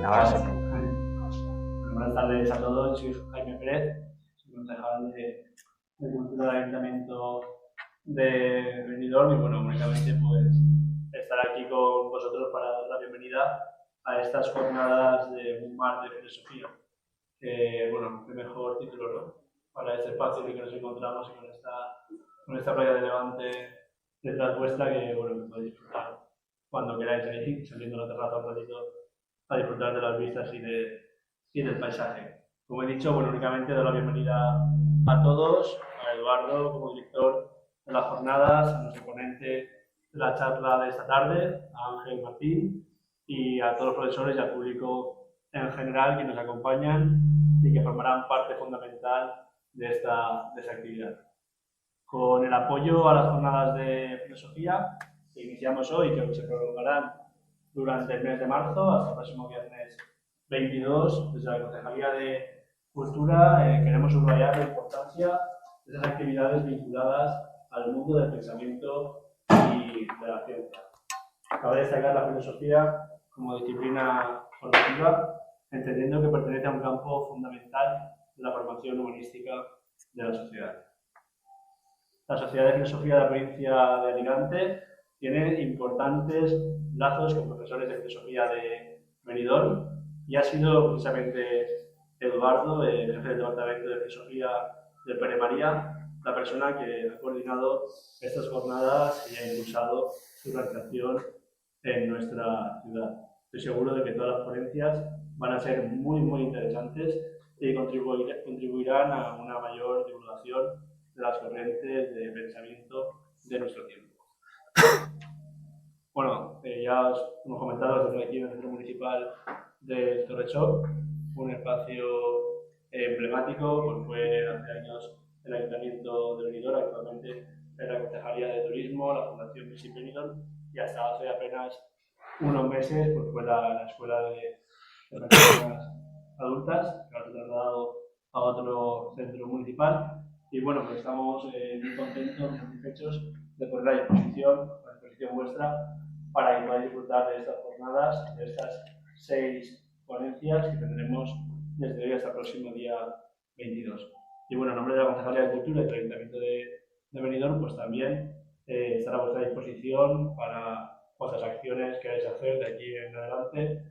ahora sí. Buenas tardes a todos, soy Jaime Pérez, soy concejal de Cultura del Ayuntamiento de Benidorm y bueno, únicamente pues estar aquí con vosotros para dar la bienvenida a estas jornadas de un mar de filosofía. Que bueno, qué mejor título, ¿no? Para este espacio en el que nos encontramos y con esta playa de Levante detrás vuestra que bueno, que podéis disfrutar cuando queráis ahí, saliendo a la terraza un ratito a disfrutar de las vistas y del paisaje. Como he dicho, bueno, únicamente doy la bienvenida a todos, a Eduardo como director de las jornadas, a nuestro ponente de la charla de esta tarde, a Ángel Martín y a todos los profesores y al público en general que nos acompañan y que formarán parte fundamental de esta actividad. Con el apoyo a las jornadas de filosofía que iniciamos hoy y que se prolongarán durante el mes de marzo hasta el próximo viernes 22, desde la Concejalía de Cultura queremos subrayar la importancia de esas actividades vinculadas al mundo del pensamiento y de la ciencia. Cabe destacar la filosofía como disciplina formativa, entendiendo que pertenece a un campo fundamental de la formación humanística de la sociedad. La Sociedad de Filosofía de la provincia de Alicante tiene importantes lazos con profesores de filosofía de Benidorm y ha sido precisamente Eduardo, el jefe del Departamento de Filosofía de Pere María, la persona que ha coordinado estas jornadas y ha impulsado su realización en nuestra ciudad. Estoy seguro de que todas las ponencias van a ser muy interesantes y contribuirán a una mayor divulgación de las corrientes de pensamiento de nuestro tiempo. Bueno, ya os hemos comentado desde aquí en el Centro Municipal de Torrechó, un espacio emblemático, pues fue hace años el Ayuntamiento de Benidorm, actualmente es la Concejalía de Turismo, la Fundación Visit Benidorm y hasta hace apenas unos meses pues fue la Escuela de Personas Adultas, que ahora se ha trasladado a otro centro municipal. Y bueno, pues estamos muy contentos, muy satisfechos de poner a disposición vuestra para que podáis disfrutar de estas jornadas, de estas 6 ponencias que tendremos desde hoy hasta el próximo día 22. Y bueno, en nombre de la Concejalía de Cultura y del Ayuntamiento de Benidorm, pues también estará a vuestra disposición para vuestras acciones que queráis hacer de aquí en adelante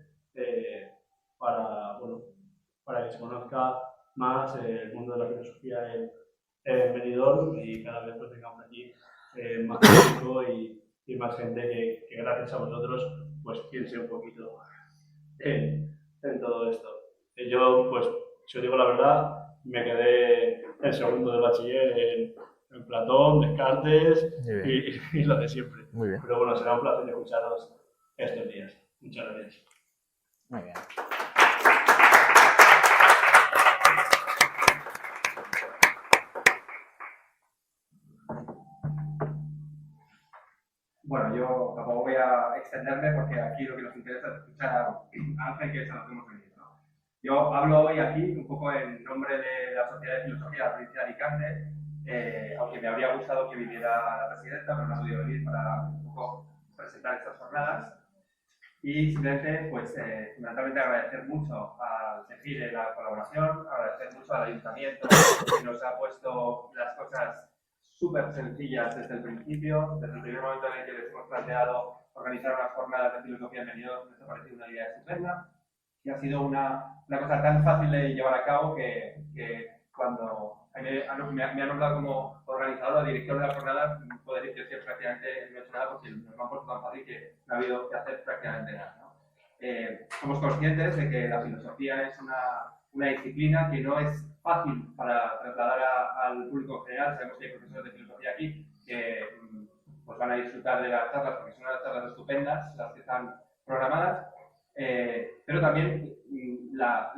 para que se conozca más el mundo de la filosofía en Benidorm y cada vez pues tengamos aquí más público y más gente que gracias a vosotros pues piense un poquito en todo esto. Yo, pues, si os digo la verdad, me quedé en segundo de bachiller en Platón, Descartes y lo de siempre. Muy bien. Pero bueno, será un placer escucharos estos días. Muchas gracias. Muy bien. Bueno, yo tampoco voy a extenderme porque aquí lo que nos interesa es escuchar a Ángel, que es a lo que hemos venido, ¿no? Yo hablo hoy aquí un poco en nombre de la Sociedad de Filosofía de la provincia de Alicante, aunque me habría gustado que viniera la presidenta, pero no ha podido venir para un poco presentar estas jornadas. Y simplemente, pues, fundamentalmente agradecer mucho al CEFIR en la colaboración, agradecer mucho al Ayuntamiento que nos ha puesto las cosas súper sencillas desde el principio, desde el primer momento en el que les hemos planteado organizar unas jornadas de filosofía en Benidorm, nos ha parecido una idea estupenda y ha sido una cosa tan fácil de llevar a cabo que cuando me ha nombrado como organizador o director de las jornadas, puedo decir que prácticamente no he hecho nada porque nos lo han puesto tan fácil que no ha habido que hacer prácticamente nada, ¿no? Somos conscientes de que la filosofía es una disciplina que no es fácil para trasladar al público en general. Sabemos que hay profesores de filosofía aquí que pues van a disfrutar de las charlas porque son unas charlas estupendas las que están programadas, pero también la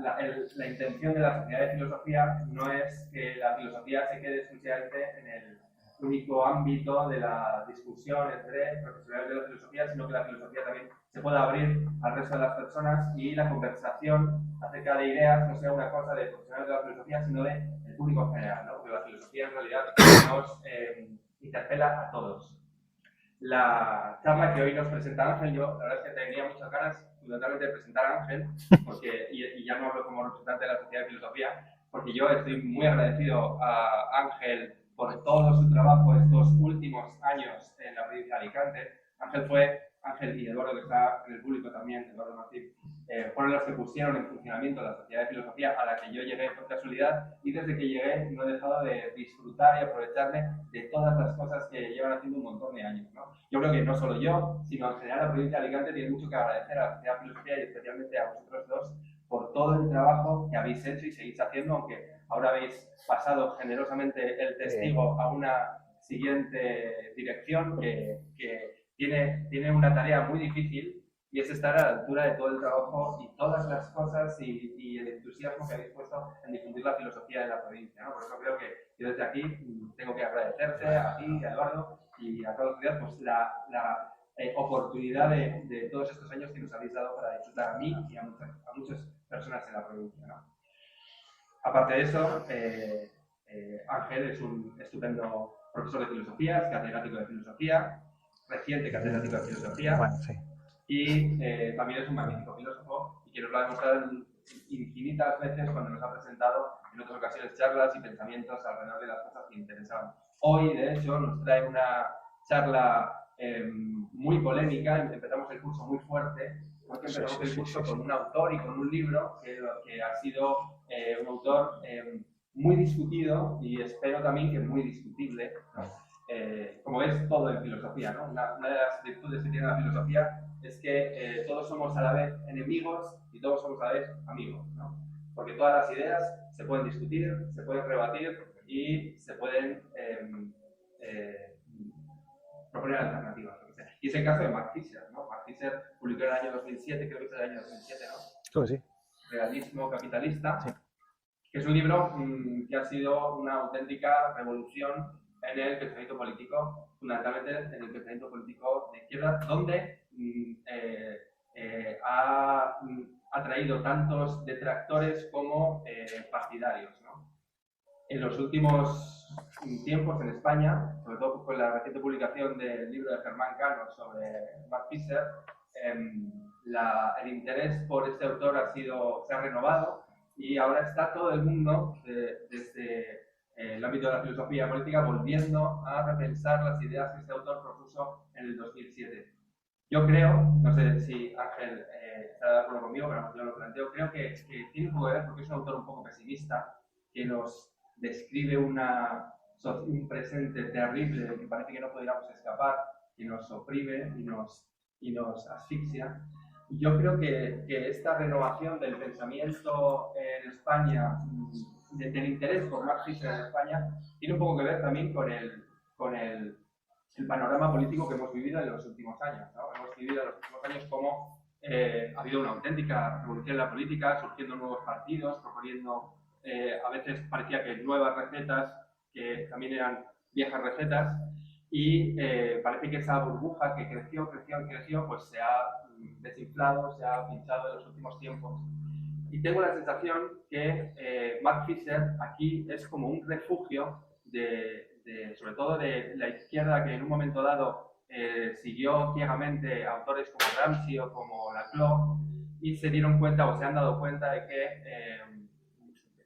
intención de la Sociedad de Filosofía no es que la filosofía se quede exclusivamente en el único ámbito de la discusión entre profesionales de la filosofía, sino que la filosofía también se pueda abrir al resto de las personas y la conversación acerca de ideas no sea una cosa de profesionales de la filosofía, sino del público en general, ¿no? Porque la filosofía en realidad nos interpela a todos. La charla que hoy nos presenta Ángel, yo la verdad es que tenía muchas ganas fundamentalmente de presentar a Ángel, porque, y ya no hablo como representante de la Sociedad de Filosofía, porque yo estoy muy agradecido a Ángel por todo su trabajo estos últimos años en la provincia de Alicante. Ángel y Eduardo, que está en el público también, Eduardo Martín, fueron los que pusieron en funcionamiento la Sociedad de Filosofía a la que yo llegué por casualidad, y desde que llegué no he dejado de disfrutar y aprovecharme de todas las cosas que llevan haciendo un montón de años, ¿no? Yo creo que no solo yo, sino en general la provincia de Alicante tiene mucho que agradecer a la Sociedad de Filosofía y especialmente a vosotros dos por todo el trabajo que habéis hecho y seguís haciendo, aunque ahora habéis pasado generosamente el testigo a una siguiente dirección que tiene una tarea muy difícil, y es estar a la altura de todo el trabajo y todas las cosas y el entusiasmo que habéis puesto en difundir la filosofía de la provincia, ¿no? Por eso creo que yo desde aquí tengo que agradecerte a ti, a Eduardo y a toda la sociedad pues la oportunidad de todos estos años que nos habéis dado para disfrutar a mí y a muchas personas en la provincia, ¿no? Aparte de eso, Ángel es un estupendo profesor de filosofía, es catedrático de filosofía, reciente catedrático de filosofía, bueno, sí. Y también es un magnífico filósofo y que nos lo ha demostrado infinitas veces cuando nos ha presentado en otras ocasiones charlas y pensamientos alrededor de las cosas que interesaban. Hoy, de hecho, nos trae una charla muy polémica. Empezamos el curso muy fuerte, porque empezamos el curso con un autor y con un libro que ha sido un autor muy discutido y espero también que muy discutible, ¿no? Como es todo en filosofía, ¿no? Una de las virtudes que tiene la filosofía es que todos somos a la vez enemigos y todos somos a la vez amigos, ¿no? Porque todas las ideas se pueden discutir, se pueden rebatir y se pueden proponer alternativas. Y es el caso de Mark Fisher, ¿no? Mark Fisher publicó en el año 2007, creo que es el año 2007, ¿no? Creo que sí. Realismo capitalista, sí. Que es un libro que ha sido una auténtica revolución en el pensamiento político, fundamentalmente en el pensamiento político de izquierda, donde ha traído tantos detractores como partidarios, ¿no? En los últimos tiempos en España, sobre todo con la reciente publicación del libro de Germán Cano sobre Mark Fisher, el interés por este autor se ha renovado y ahora está todo el mundo desde el ámbito de la filosofía política volviendo a repensar las ideas que este autor propuso en el 2007. Yo creo, no sé si Ángel está de acuerdo conmigo, pero yo lo planteo, creo que tiene un poco que ver porque es un autor un poco pesimista, que nos describe un presente terrible del que parece que no podríamos escapar, que nos oprime y nos asfixia. Y yo creo que esta renovación del pensamiento en España, del interés por Mark Fisher en España, tiene un poco que ver también con el panorama político que hemos vivido en los últimos años, ¿no? Hemos vivido en los últimos años como ha habido una auténtica revolución en la política, surgiendo nuevos partidos, proponiendo a veces parecía que nuevas recetas, que también eran viejas recetas, y parece que esa burbuja que creció, pues se ha desinflado, se ha pinchado en los últimos tiempos. Y tengo la sensación que Mark Fisher aquí es como un refugio sobre todo de la izquierda, que en un momento dado siguió ciegamente a autores como Gramsci o como Laclau, y se dieron cuenta o se han dado cuenta de que,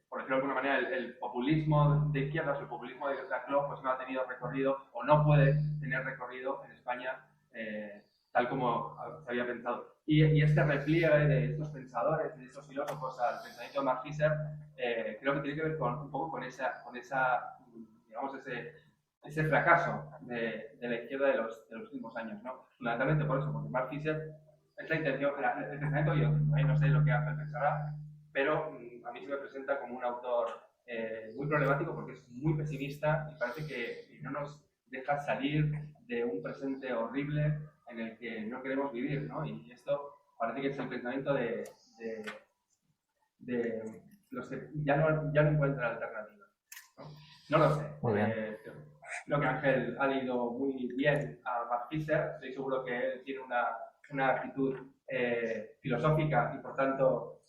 por decirlo de alguna manera, el populismo de izquierdas o el populismo de Laclau pues no ha tenido recorrido o no puede tener recorrido en España tal como se había pensado. Y este repliegue de estos pensadores, de estos filósofos al pensamiento de Mark Fisher, creo que tiene que ver un poco con esa digamos, ese fracaso de la izquierda de los últimos años, ¿no? Fundamentalmente por eso, porque Mark Fisher es la intención, el pensamiento, yo no sé lo que Ángel pensará, pero a mí se me presenta como un autor muy problemático porque es muy pesimista y parece que no nos deja salir de un presente horrible en el que no queremos vivir, ¿no? Y esto parece que es el pensamiento de los que ya no encuentran alternativa, ¿no? No lo sé. Muy bien. Creo que Ángel ha leído muy bien a Mark Fisher. Estoy seguro que él tiene una actitud filosófica y, por tanto,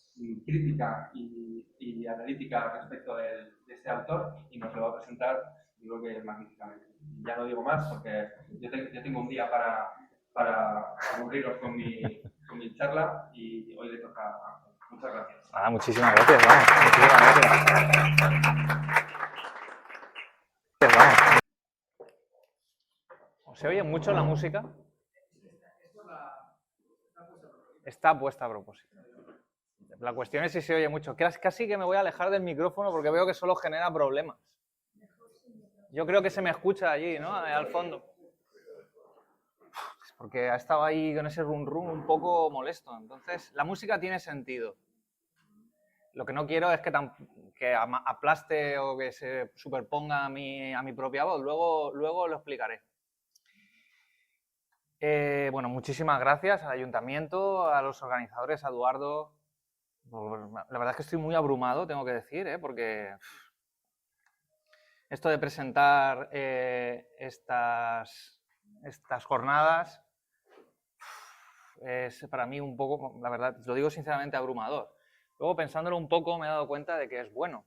crítica y analítica respecto de este autor, y nos lo va a presentar Yo creo que magníficamente. Ya no digo más porque yo tengo un día para aburriros con mi charla y hoy le toca a Ángel. Muchas gracias. Muchísimas gracias, vamos. Muchísimas gracias. ¿Se oye mucho la música? Está puesta a propósito. La cuestión es si se oye mucho. Casi que me voy a alejar del micrófono porque veo que solo genera problemas. Yo creo que se me escucha allí, ¿no? Al fondo. Porque ha estado ahí con ese rum rum un poco molesto. Entonces, la música tiene sentido. Lo que no quiero es que aplaste o que se superponga a mi propia voz. Luego lo explicaré. Bueno, muchísimas gracias al ayuntamiento, a los organizadores, a Eduardo. La verdad es que estoy muy abrumado, tengo que decir, porque esto de presentar estas jornadas es para mí un poco, la verdad, lo digo sinceramente, abrumador. Luego, pensándolo un poco, me he dado cuenta de que es bueno,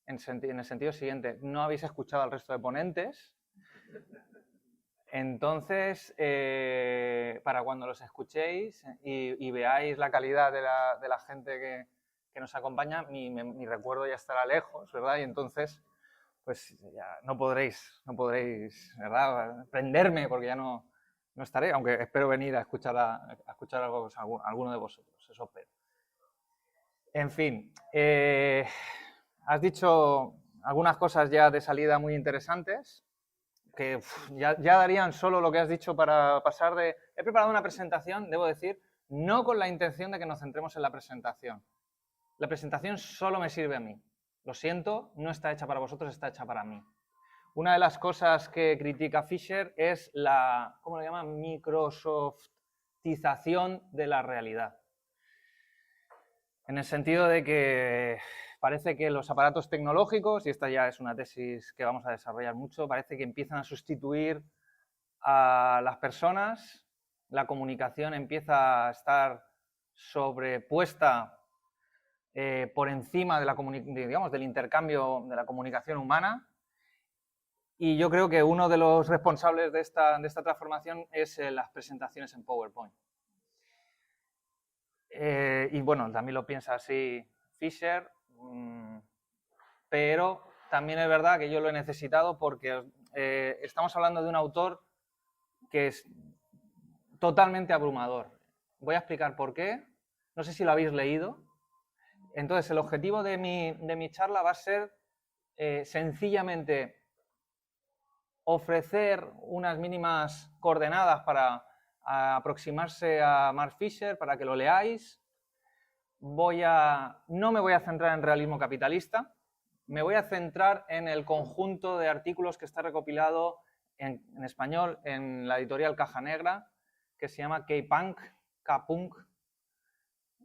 en el sentido siguiente. No habéis escuchado al resto de ponentes. Entonces, para cuando los escuchéis y veáis la calidad de la gente que nos acompaña, mi recuerdo ya estará lejos, ¿verdad? Y entonces, pues ya no podréis, ¿verdad? Prenderme porque ya no estaré, aunque espero venir a escuchar alguno de vosotros, eso espero. En fin, has dicho algunas cosas ya de salida muy interesantes, que ya darían solo lo que has dicho para pasar de... He preparado una presentación, debo decir, no con la intención de que nos centremos en la presentación. La presentación solo me sirve a mí. Lo siento, no está hecha para vosotros, está hecha para mí. Una de las cosas que critica Fisher es la, ¿cómo lo llama? Microsoftización de la realidad. En el sentido de que parece que los aparatos tecnológicos, y esta ya es una tesis que vamos a desarrollar mucho, parece que empiezan a sustituir a las personas, la comunicación empieza a estar sobrepuesta por encima del intercambio de la comunicación humana, y yo creo que uno de los responsables de esta transformación es las presentaciones en PowerPoint. Y bueno, también lo piensa así Fisher, pero también es verdad que yo lo he necesitado porque estamos hablando de un autor que es totalmente abrumador. Voy a explicar por qué. No sé si lo habéis leído. Entonces, el objetivo de mi charla va a ser sencillamente ofrecer unas mínimas coordenadas para aproximarse a Mark Fisher, para que lo leáis. No me voy a centrar en realismo capitalista, me voy a centrar en el conjunto de artículos que está recopilado en español en la editorial Caja Negra, que se llama K-Punk,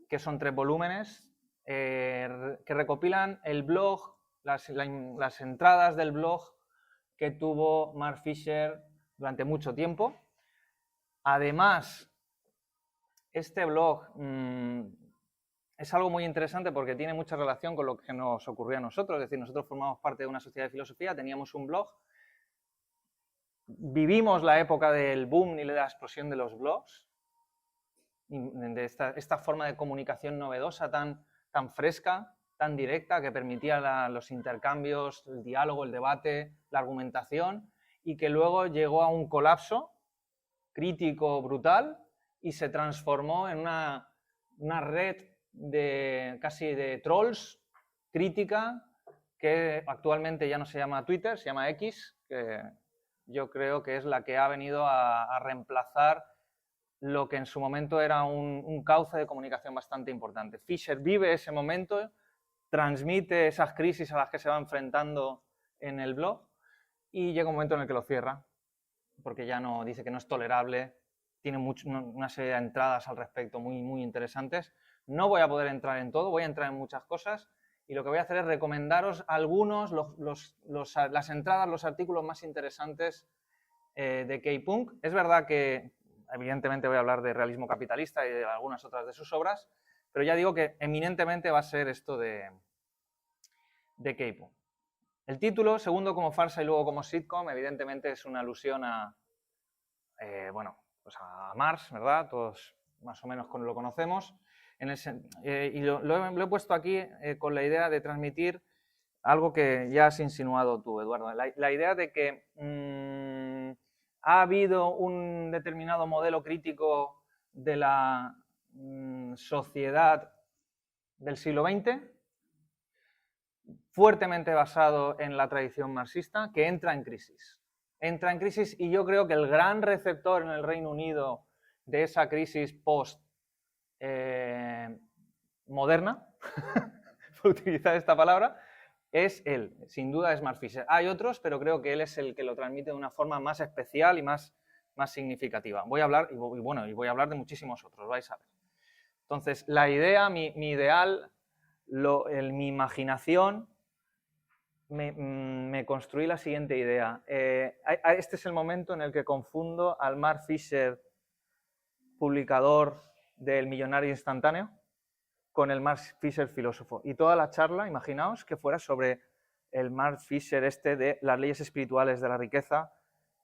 que son 3 volúmenes, que recopilan el blog, las entradas del blog que tuvo Mark Fisher durante mucho tiempo. Además, este blog es algo muy interesante porque tiene mucha relación con lo que nos ocurrió a nosotros. Es decir, nosotros formamos parte de una sociedad de filosofía, teníamos un blog, vivimos la época del boom y de la explosión de los blogs, de esta forma de comunicación novedosa, tan fresca, tan directa, que permitía los intercambios, el diálogo, el debate, la argumentación, y que luego llegó a un colapso crítico brutal y se transformó en una red casi de trolls crítica que actualmente ya no se llama Twitter, se llama X, que yo creo que es la que ha venido a reemplazar lo que en su momento era un cauce de comunicación bastante importante. Fisher vive ese momento, transmite esas crisis a las que se va enfrentando en el blog y llega un momento en el que lo cierra, porque ya no dice que no es tolerable, tiene una serie de entradas al respecto muy interesantes. No voy a poder entrar en todo, voy a entrar en muchas cosas y lo que voy a hacer es recomendaros algunos, las entradas, los artículos más interesantes de K-Punk. Es verdad que evidentemente voy a hablar de realismo capitalista y de algunas otras de sus obras, pero ya digo que eminentemente va a ser esto de K-Punk. El título, segundo como farsa y luego como sitcom, evidentemente es una alusión a, bueno, pues a Marx, ¿verdad? Todos más o menos lo conocemos. Y lo he puesto aquí con la idea de transmitir algo que ya has insinuado tú, Eduardo. La idea de que ha habido un determinado modelo crítico de la sociedad del siglo XX, fuertemente basado en la tradición marxista, que entra en crisis. Entra en crisis y yo creo que el gran receptor en el Reino Unido de esa crisis post-moderna, por utilizar esta palabra, es él. Sin duda es Mark Fisher. Hay otros, pero creo que él es el que lo transmite de una forma más especial y más significativa. Voy a hablar, y voy a hablar de muchísimos otros, vais a ver. Entonces, la idea, mi ideal, mi imaginación, me construí la siguiente idea. Este es el momento en el que confundo al Mark Fisher, publicador del Millonario Instantáneo, con el Mark Fisher filósofo. Y toda la charla, imaginaos que fuera sobre el Mark Fisher de las leyes espirituales de la riqueza,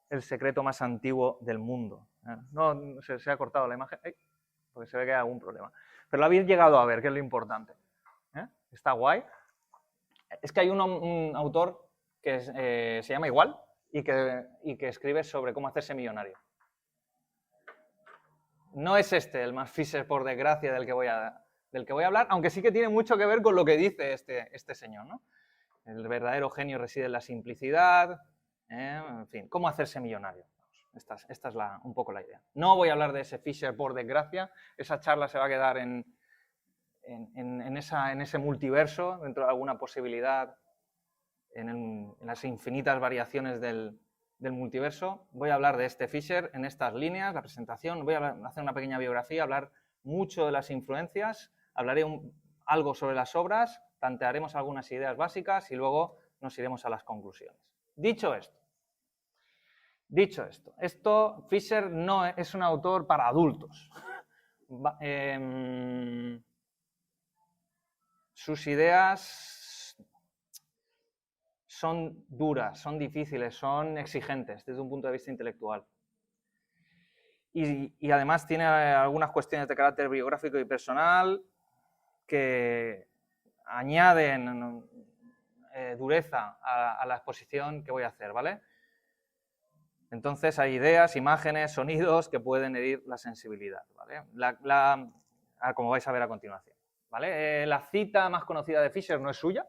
el secreto más antiguo del mundo. No se ha cortado la imagen, porque se ve que hay algún problema. Pero lo habéis llegado a ver, que es lo importante. Está guay. Es que hay un autor que se llama igual y que escribe sobre cómo hacerse millonario. No es el Mark Fisher, por desgracia, del que voy a hablar, aunque sí que tiene mucho que ver con lo que dice este señor, ¿no? El verdadero genio reside en la simplicidad, en fin, cómo hacerse millonario. Esta es un poco la idea. No voy a hablar de ese Fisher, por desgracia. Esa charla se va a quedar en ese multiverso, dentro de alguna posibilidad, en las infinitas variaciones del multiverso. Voy a hablar de este Fisher en estas líneas, la presentación. Voy a hacer una pequeña biografía, hablar mucho de las influencias, hablaré algo sobre las obras, plantearemos algunas ideas básicas y luego nos iremos a las conclusiones. Dicho esto, Fisher no es un autor para adultos. Sus ideas son duras, son difíciles, son exigentes desde un punto de vista intelectual. Y además tiene algunas cuestiones de carácter biográfico y personal que añaden dureza a la exposición que voy a hacer, ¿vale? Entonces hay ideas, imágenes, sonidos que pueden herir la sensibilidad, ¿vale? Como vais a ver a continuación, ¿vale? La cita más conocida de Fisher no es suya.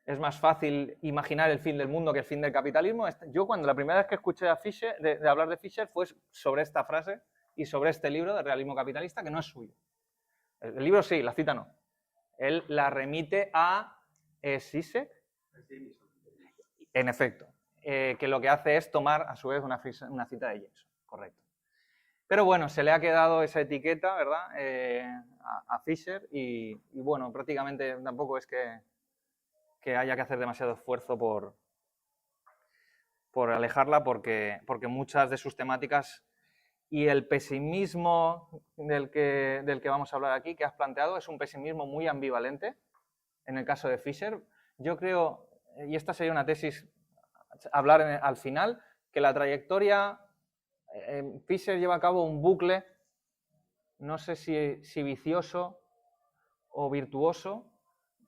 Es más fácil imaginar el fin del mundo que el fin del capitalismo. Yo cuando la primera vez que escuché a Fisher, de hablar de Fisher fue sobre esta frase y sobre este libro de Realismo Capitalista, que no es suyo. El libro sí, la cita no. Él la remite a Zizek, en efecto, que lo que hace es tomar a su vez una cita de Jameson, correcto. Pero bueno, se le ha quedado esa etiqueta, ¿verdad?, a Fisher y bueno, prácticamente tampoco es que haya que hacer demasiado esfuerzo por alejarla porque muchas de sus temáticas y el pesimismo del que vamos a hablar aquí, que has planteado, es un pesimismo muy ambivalente en el caso de Fisher. Yo creo, y esta sería una tesis, hablar al final, que la trayectoria, Fisher lleva a cabo un bucle, no sé si vicioso o virtuoso,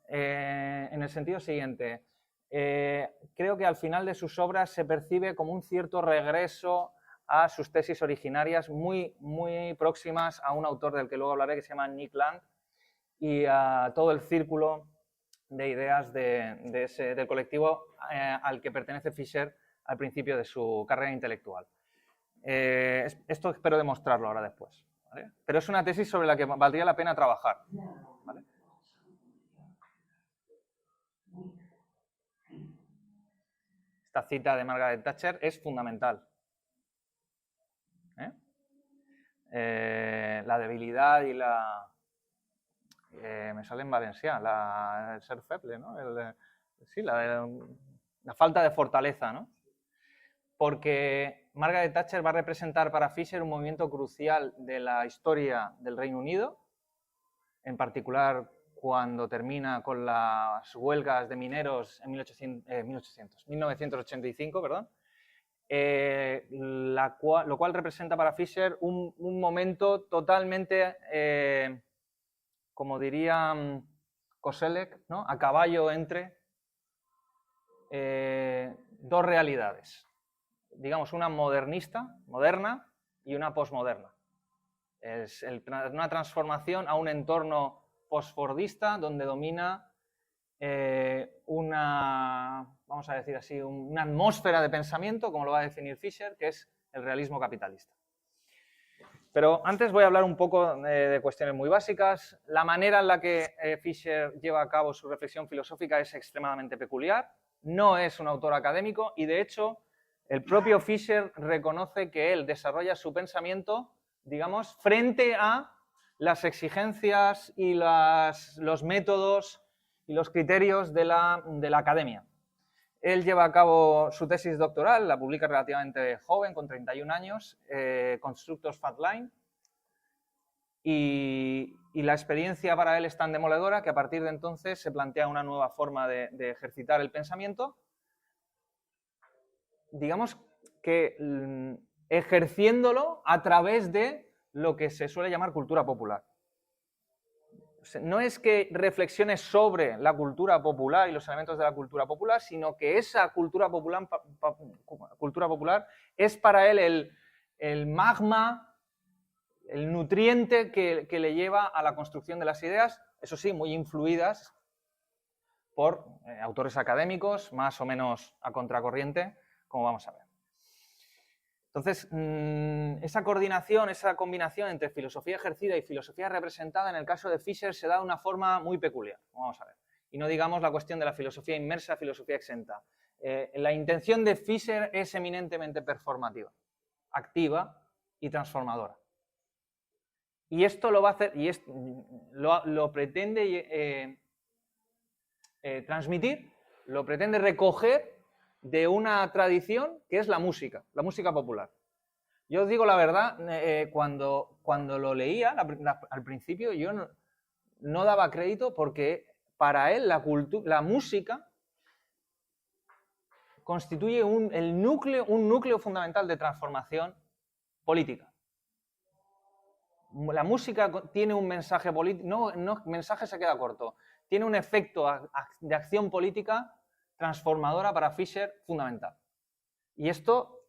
en el sentido siguiente. Creo que al final de sus obras se percibe como un cierto regreso a sus tesis originarias, muy, muy próximas a un autor del que luego hablaré, que se llama Nick Land, y a todo el círculo de ideas del colectivo al que pertenece Fisher al principio de su carrera intelectual. Esto espero demostrarlo ahora después, ¿vale? Pero es una tesis sobre la que valdría la pena trabajar, ¿vale? Esta cita de Margaret Thatcher es fundamental. La debilidad y me sale en valencià, el ser feble, ¿no? La falta de fortaleza, ¿no? Porque Margaret Thatcher va a representar para Fisher un movimiento crucial de la historia del Reino Unido, en particular cuando termina con las huelgas de mineros en 1985, perdón, lo cual representa para Fischer un momento totalmente, como diría Koselleck, ¿no?, a caballo entre dos realidades, digamos una moderna y una posmoderna. Es una transformación a un entorno postfordista donde domina vamos a decir así, una atmósfera de pensamiento, como lo va a definir Fischer, que es el realismo capitalista. Pero antes voy a hablar un poco de cuestiones muy básicas. La manera en la que Fischer lleva a cabo su reflexión filosófica es extremadamente peculiar. No es un autor académico y, de hecho, el propio Fischer reconoce que él desarrolla su pensamiento, digamos, frente a las exigencias y los métodos y los criterios de la academia. Él lleva a cabo su tesis doctoral, la publica relativamente joven, con 31 años, Constructors Fat Line, y la experiencia para él es tan demoledora que a partir de entonces se plantea una nueva forma de ejercitar el pensamiento, digamos que ejerciéndolo a través de lo que se suele llamar cultura popular. No es que reflexione sobre la cultura popular y los elementos de la cultura popular, sino que esa cultura popular es para él el magma, el nutriente que le lleva a la construcción de las ideas, eso sí, muy influidas por autores académicos, más o menos a contracorriente, como vamos a ver. Entonces, esa coordinación, esa combinación entre filosofía ejercida y filosofía representada, en el caso de Fischer, se da de una forma muy peculiar, como vamos a ver. Y no digamos la cuestión de la filosofía inmersa, filosofía exenta. La intención de Fischer es eminentemente performativa, activa y transformadora. Y esto lo va a hacer, y lo pretende transmitir, lo pretende recoger de una tradición que es la música popular. Yo os digo la verdad, cuando lo leía al principio, yo no daba crédito porque para él la música constituye un núcleo fundamental de transformación política. La música tiene un mensaje político, no mensaje se queda corto, tiene un efecto de acción política transformadora para Fischer fundamental. Y esto,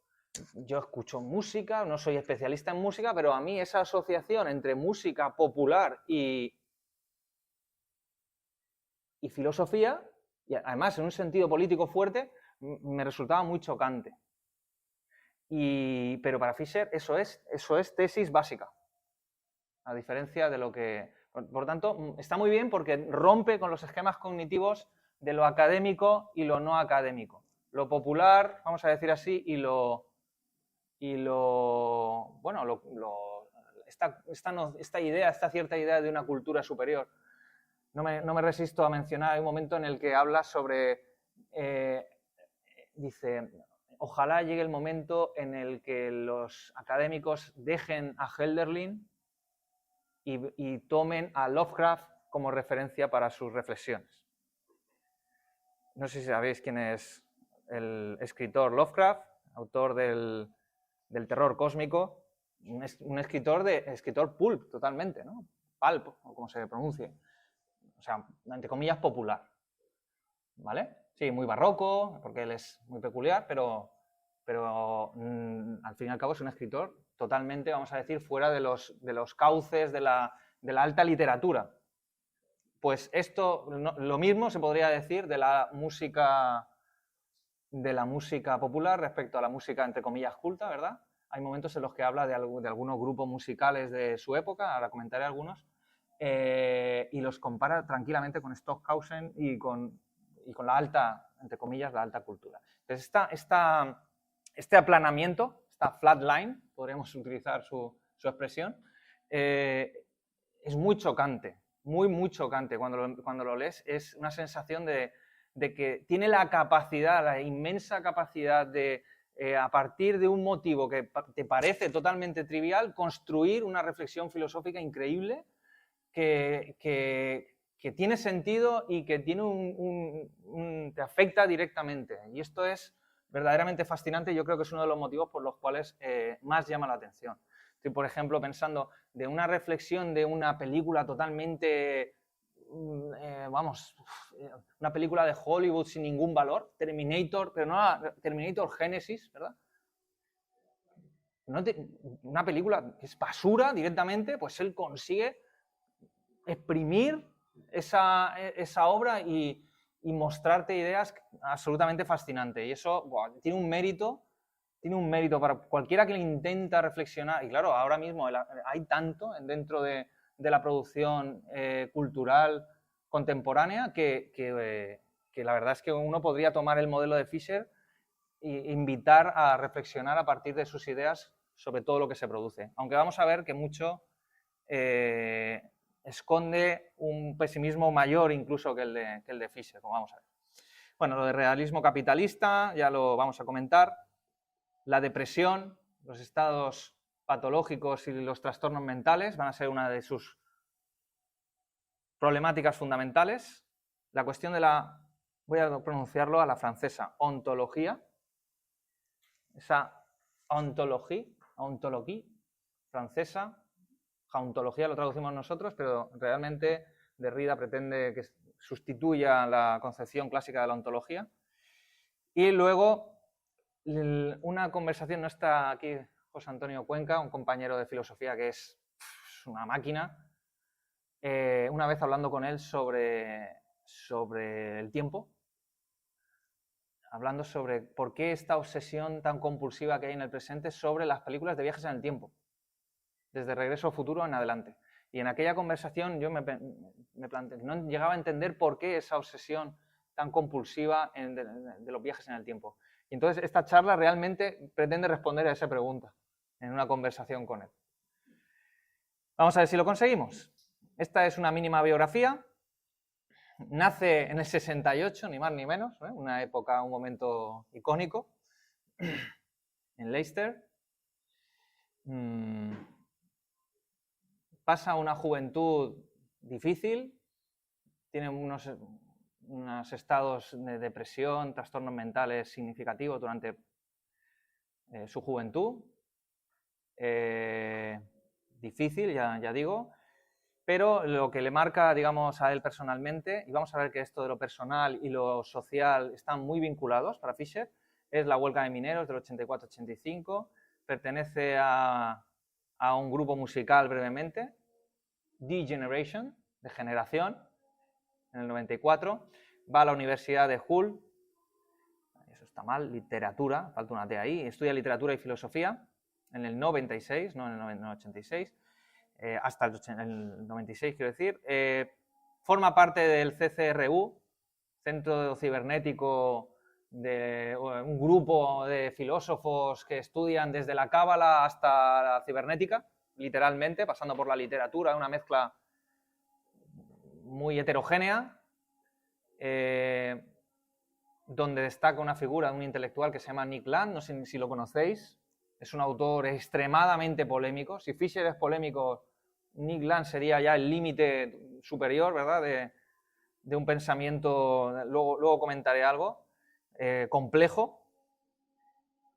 yo escucho música, no soy especialista en música, pero a mí esa asociación entre música popular y filosofía, y además en un sentido político fuerte, me resultaba muy chocante. Pero para Fischer eso es tesis básica, a diferencia de lo que... Por tanto, está muy bien porque rompe con los esquemas cognitivos de lo académico y lo no académico. Lo popular, vamos a decir así, esta cierta idea de una cultura superior. No me resisto a mencionar, hay un momento en el que habla sobre, dice, ojalá llegue el momento en el que los académicos dejen a Hölderlin y tomen a Lovecraft como referencia para sus reflexiones. No sé si sabéis quién es el escritor Lovecraft, autor del terror cósmico, un escritor pulp totalmente, ¿no? Pulp, o como se pronuncie. O sea, entre comillas, popular. ¿Vale? Sí, muy barroco, porque él es muy peculiar, pero al fin y al cabo es un escritor totalmente, vamos a decir, fuera de los cauces de la alta literatura. Pues lo mismo se podría decir de la música popular respecto a la música, entre comillas, culta, ¿verdad? Hay momentos en los que habla de algunos grupos musicales de su época, ahora comentaré algunos, y los compara tranquilamente con Stockhausen y con la alta, entre comillas, la alta cultura. Entonces, este aplanamiento, esta flat line, podríamos utilizar su expresión, es muy chocante, muy chocante. Cuando lo lees es una sensación de que tiene la inmensa capacidad de, a partir de un motivo que te parece totalmente trivial, construir una reflexión filosófica increíble que que tiene sentido y que tiene te afecta directamente. Y esto es verdaderamente fascinante y yo creo que es uno de los motivos por los cuales más llama la atención. Estoy, por ejemplo, pensando de una reflexión de una película totalmente, una película de Hollywood sin ningún valor, Terminator, pero no Terminator Genesis, ¿verdad? Una película que es basura directamente, pues él consigue exprimir esa obra y mostrarte ideas absolutamente fascinantes. Y eso tiene un mérito para cualquiera que le intenta reflexionar. Y claro, ahora mismo hay tanto dentro de la producción cultural contemporánea que la verdad es que uno podría tomar el modelo de Fisher e invitar a reflexionar a partir de sus ideas sobre todo lo que se produce. Aunque vamos a ver que mucho esconde un pesimismo mayor incluso que el de Fisher, como vamos a ver. Bueno, lo de realismo capitalista ya lo vamos a comentar. La depresión, los estados patológicos y los trastornos mentales van a ser una de sus problemáticas fundamentales. La cuestión de voy a pronunciarlo a la francesa, ontología. Esa ontología francesa, jauntología lo traducimos nosotros, pero realmente Derrida pretende que sustituya la concepción clásica de la ontología. Y luego, una conversación, no está aquí José Antonio Cuenca, un compañero de filosofía que es una máquina, una vez hablando con él sobre el tiempo, hablando sobre por qué esta obsesión tan compulsiva que hay en el presente sobre las películas de viajes en el tiempo, desde Regreso al Futuro en adelante. Y en aquella conversación yo me planteé, no llegaba a entender por qué esa obsesión tan compulsiva de los viajes en el tiempo. Y entonces esta charla realmente pretende responder a esa pregunta en una conversación con él. Vamos a ver si lo conseguimos. Esta es una mínima biografía. Nace en el 68, ni más ni menos, una época, un momento icónico, en Leicester. Pasa una juventud difícil, tiene unos estados de depresión, trastornos mentales significativos durante su juventud. Difícil, ya digo. Pero lo que le marca, digamos, a él personalmente, y vamos a ver que esto de lo personal y lo social están muy vinculados para Fisher, es la huelga de mineros del 84-85, pertenece a un grupo musical brevemente, The Generation, de generación, en el 94, va a la Universidad de Hull, eso está mal, literatura, falta una T ahí, estudia literatura y filosofía, en el 96, no en el 86, hasta el 96, quiero decir. Forma parte del CCRU, Centro Cibernético, de un grupo de filósofos que estudian desde la cábala hasta la cibernética, literalmente, pasando por la literatura, una mezcla muy heterogénea, donde destaca una figura, un intelectual que se llama Nick Land, no sé si lo conocéis. Es un autor extremadamente polémico. Si Fisher es polémico, Nick Land sería ya el límite superior, ¿verdad?, de un pensamiento, luego comentaré algo, complejo.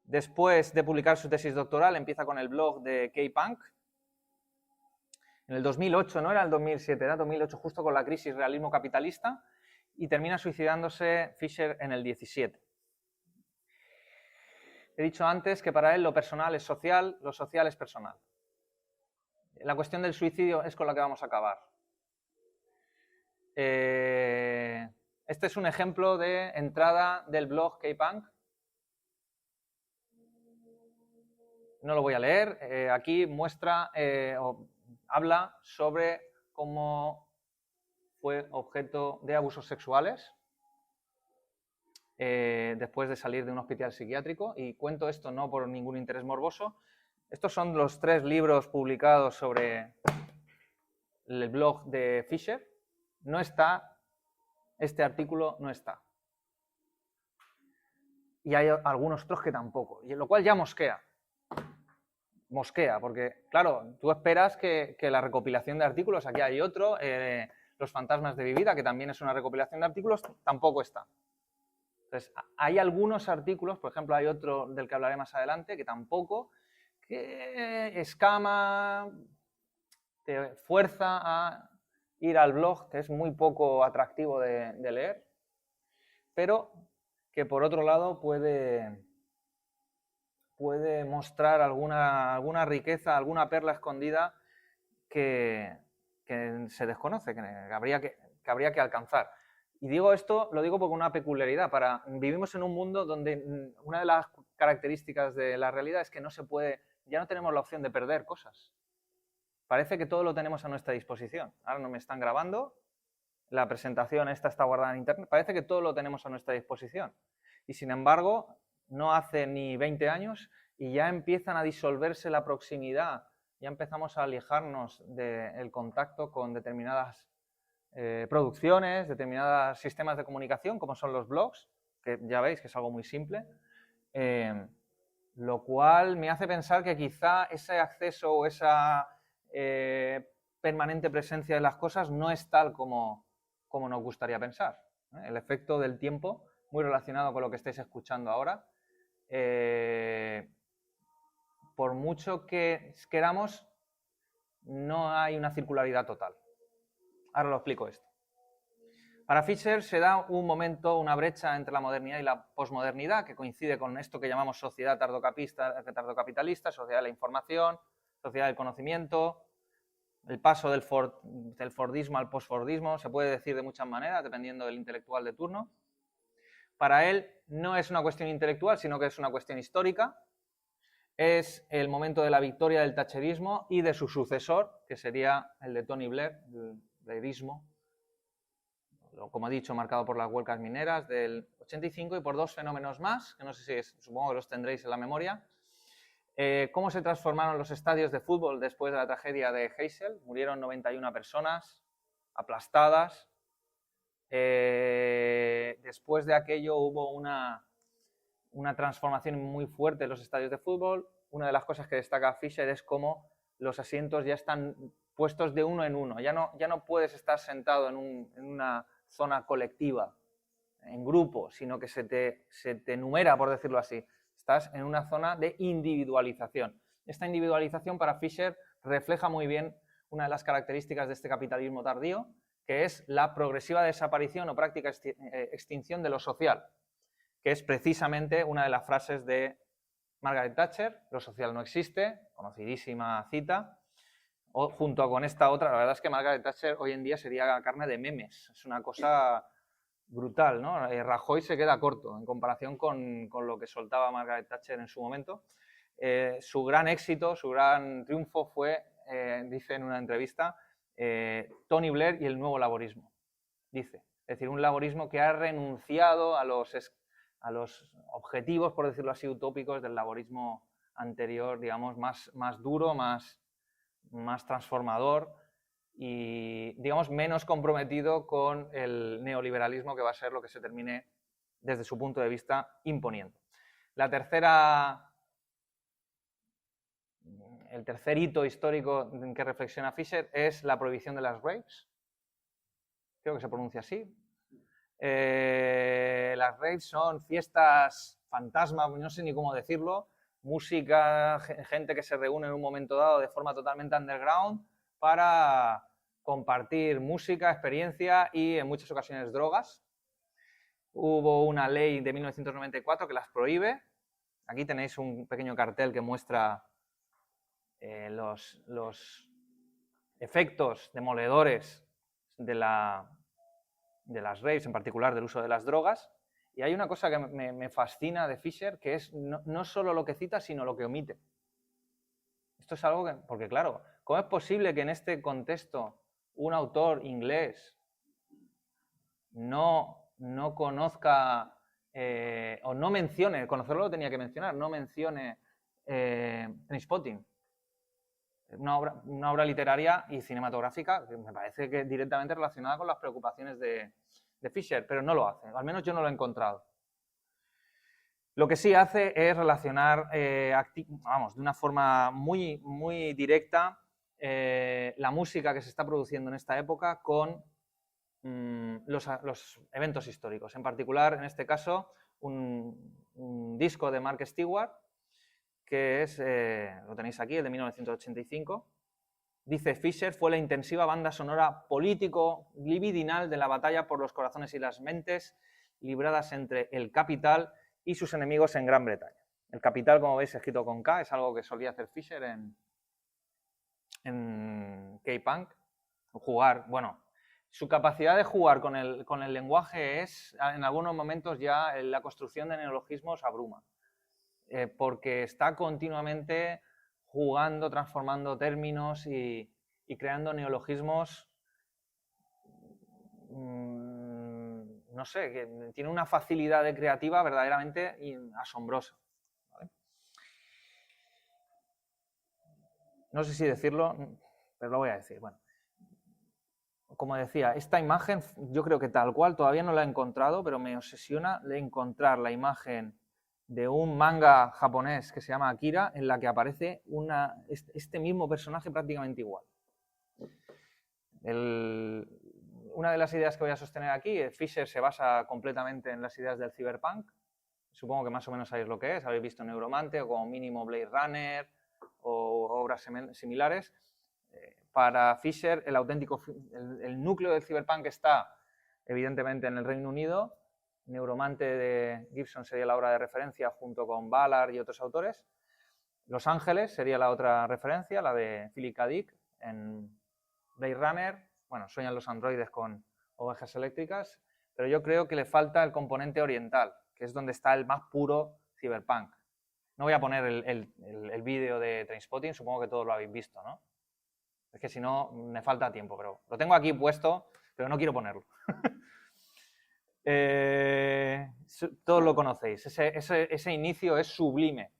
Después de publicar su tesis doctoral, empieza con el blog de K-Punk. En el 2008, no era el 2007, era el 2008, justo con la crisis realismo capitalista, y termina suicidándose Fisher en el 17. He dicho antes que para él lo personal es social, lo social es personal. La cuestión del suicidio es con la que vamos a acabar. Este es un ejemplo de entrada del blog K-Punk. No lo voy a leer. Aquí muestra o habla sobre cómo fue objeto de abusos sexuales después de salir de un hospital psiquiátrico, y cuento esto no por ningún interés morboso. Estos son los 3 libros publicados sobre el blog de Fisher. No está, este artículo no está. Y hay algunos otros que tampoco, y lo cual ya mosquea. Mosquea, porque claro, tú esperas que la recopilación de artículos, aquí hay otro, Los fantasmas de mi vida, que también es una recopilación de artículos, tampoco está. Entonces, hay algunos artículos, por ejemplo, hay otro del que hablaré más adelante, que tampoco, que escama, te fuerza a ir al blog, que es muy poco atractivo de leer, pero que por otro lado puede mostrar alguna riqueza, alguna perla escondida que se desconoce, que habría que alcanzar. Y digo esto, lo digo por una peculiaridad. Vivimos en un mundo donde una de las características de la realidad es que ya no tenemos la opción de perder cosas. Parece que todo lo tenemos a nuestra disposición. Ahora no me están grabando, la presentación esta está guardada en internet, parece que todo lo tenemos a nuestra disposición. Y sin embargo, no hace ni 20 años y ya empiezan a disolverse la proximidad, ya empezamos a alejarnos del contacto con determinadas producciones, determinados sistemas de comunicación, como son los blogs, que ya veis que es algo muy simple, lo cual me hace pensar que quizá ese acceso o esa permanente presencia de las cosas no es tal como nos gustaría pensar. El efecto del tiempo, muy relacionado con lo que estáis escuchando ahora, por mucho que queramos, no hay una circularidad total. Ahora lo explico esto. Para Fisher se da un momento, una brecha entre la modernidad y la posmodernidad, que coincide con esto que llamamos sociedad tardocapitalista, sociedad de la información, sociedad del conocimiento, el paso del Fordismo al postfordismo, se puede decir de muchas maneras, dependiendo del intelectual de turno. Para él no es una cuestión intelectual, sino que es una cuestión histórica. Es el momento de la victoria del thatcherismo y de su sucesor, que sería el de Tony Blair, el blairismo, como he dicho, marcado por las huelgas mineras del 85 y por dos fenómenos más, que no sé si supongo que los tendréis en la memoria. Cómo se transformaron los estadios de fútbol después de la tragedia de Heysel. Murieron 91 personas aplastadas. Después de aquello hubo una transformación muy fuerte en los estadios de fútbol. Una de las cosas que destaca Fisher es cómo los asientos ya están puestos de uno en uno. Ya no puedes estar sentado en una zona colectiva, en grupo, sino que se te enumera, por decirlo así. Estás en una zona de individualización. Esta individualización para Fisher refleja muy bien una de las características de este capitalismo tardío, que es la progresiva desaparición o práctica extinción de lo social, que es precisamente una de las frases de Margaret Thatcher: lo social no existe, conocidísima cita. Junto con esta otra, la verdad es que Margaret Thatcher hoy en día sería carne de memes, es una cosa brutal, ¿no? Rajoy se queda corto en comparación con lo que soltaba Margaret Thatcher en su momento. Su gran éxito, su gran triunfo fue, dice en una entrevista, Tony Blair y el nuevo laborismo, dice. Es decir, un laborismo que ha renunciado a los objetivos, por decirlo así, utópicos del laborismo anterior, digamos, más duro, más transformador y, digamos, menos comprometido con el neoliberalismo, que va a ser lo que se termine, desde su punto de vista, imponiendo. El tercer hito histórico en que reflexiona Fisher es la prohibición de las raves. Creo que se pronuncia así. Las raves son fiestas fantasmas, no sé ni cómo decirlo, música, gente que se reúne en un momento dado de forma totalmente underground para compartir música, experiencia y en muchas ocasiones drogas. Hubo una ley de 1994 que las prohíbe. Aquí tenéis un pequeño cartel que muestra los efectos demoledores de las raves, en particular del uso de las drogas. Y hay una cosa que me fascina de Fisher, que es no solo lo que cita, sino lo que omite. Esto es algo que, porque claro, ¿cómo es posible que en este contexto un autor inglés no conozca o no mencione, conocerlo lo tenía que mencionar, no mencione Trainspotting? Una obra literaria y cinematográfica que me parece que directamente relacionada con las preocupaciones de Fisher, pero no lo hace, al menos yo no lo he encontrado. Lo que sí hace es relacionar, de una forma muy directa, la música que se está produciendo en esta época con los eventos históricos. En particular, en este caso, un disco de Mark Stewart, que es, lo tenéis aquí, el de 1985. Dice Fisher, fue la intensiva banda sonora político-libidinal de la batalla por los corazones y las mentes libradas entre el capital y sus enemigos en Gran Bretaña. El capital, como veis, escrito con K, es algo que solía hacer Fisher en K-Punk. Jugar, bueno, su capacidad de jugar con el lenguaje es, en algunos momentos ya, la construcción de neologismos abruma. Porque está continuamente jugando, transformando términos y creando neologismos, no sé, que tiene una facilidad de creativa verdaderamente asombrosa. ¿Vale? No sé si decirlo, pero lo voy a decir. Bueno, como decía, esta imagen, yo creo que tal cual, todavía no la he encontrado, pero me obsesiona de encontrar la imagen de un manga japonés que se llama Akira, en la que aparece este mismo personaje prácticamente igual. Una de las ideas que voy a sostener aquí, Fisher se basa completamente en las ideas del cyberpunk. Supongo que más o menos sabéis lo que es, habéis visto Neuromante o como mínimo Blade Runner o obras similares. Para Fisher, el núcleo del cyberpunk está evidentemente en el Reino Unido. Neuromante de Gibson sería la obra de referencia junto con Ballard y otros autores. Los Ángeles sería la otra referencia, la de Philip K. Dick en Blade Runner. Bueno, sueñan los androides con ovejas eléctricas, pero yo creo que le falta el componente oriental, que es donde está el más puro cyberpunk. No voy a poner el vídeo de Trainspotting, supongo que todos lo habéis visto, ¿no? Es que si no, me falta tiempo, pero lo tengo aquí puesto, pero no quiero ponerlo. Todos lo conocéis. Ese inicio es sublime,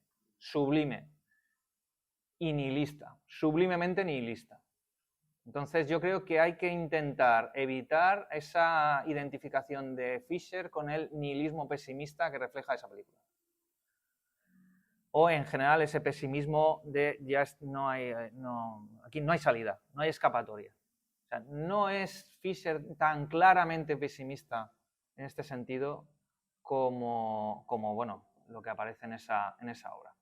y nihilista, sublimemente nihilista. Entonces yo creo que hay que intentar evitar esa identificación de Fisher con el nihilismo pesimista que refleja esa película. O en general ese pesimismo de aquí no hay salida, no hay escapatoria. O sea, no es Fisher tan claramente pesimista en este sentido como bueno, lo que aparece en esa obra.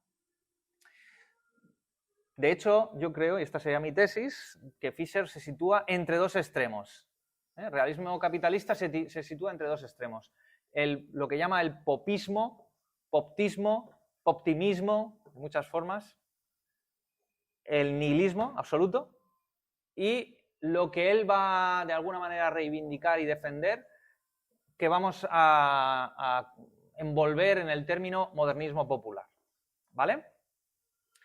De hecho, yo creo, y esta sería mi tesis, que Fisher se sitúa entre dos extremos. El realismo capitalista se sitúa entre dos extremos. Lo que llama el popismo, poptismo, optimismo, de muchas formas, el nihilismo absoluto, y lo que él va de alguna manera a reivindicar y defender, que vamos a envolver en el término modernismo popular. ¿Vale?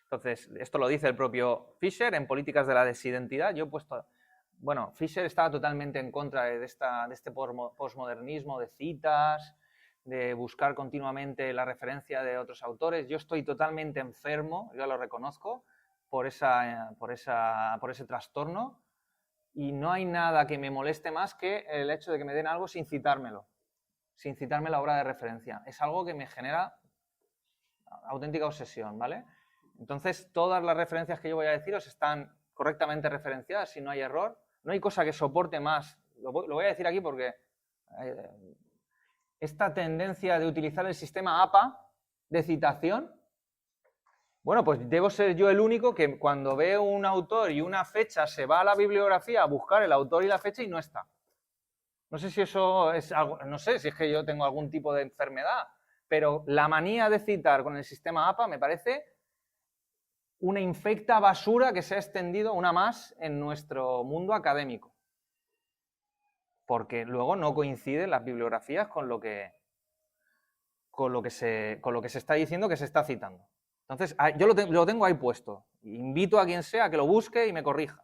Entonces, esto lo dice el propio Fisher en Políticas de la Desidentidad. Yo he puesto... Bueno, Fisher estaba totalmente en contra de este posmodernismo de citas, de buscar continuamente la referencia de otros autores. Yo estoy totalmente enfermo, yo lo reconozco, por ese trastorno, y no hay nada que me moleste más que el hecho de que me den algo sin citármelo, sin citarme la obra de referencia. Es algo que me genera auténtica obsesión, ¿vale? Entonces, todas las referencias que yo voy a deciros están correctamente referenciadas, si no hay error. No hay cosa que soporte más, lo voy a decir aquí porque esta tendencia de utilizar el sistema APA de citación, bueno, pues debo ser yo el único que cuando veo un autor y una fecha se va a la bibliografía a buscar el autor y la fecha y no está. No sé si eso es algo, no sé si es que yo tengo algún tipo de enfermedad, pero la manía de citar con el sistema APA me parece una infecta basura que se ha extendido una más en nuestro mundo académico. Porque luego no coinciden las bibliografías con lo que se está diciendo que se está citando. Entonces, yo lo tengo ahí puesto. Invito a quien sea a que lo busque y me corrija.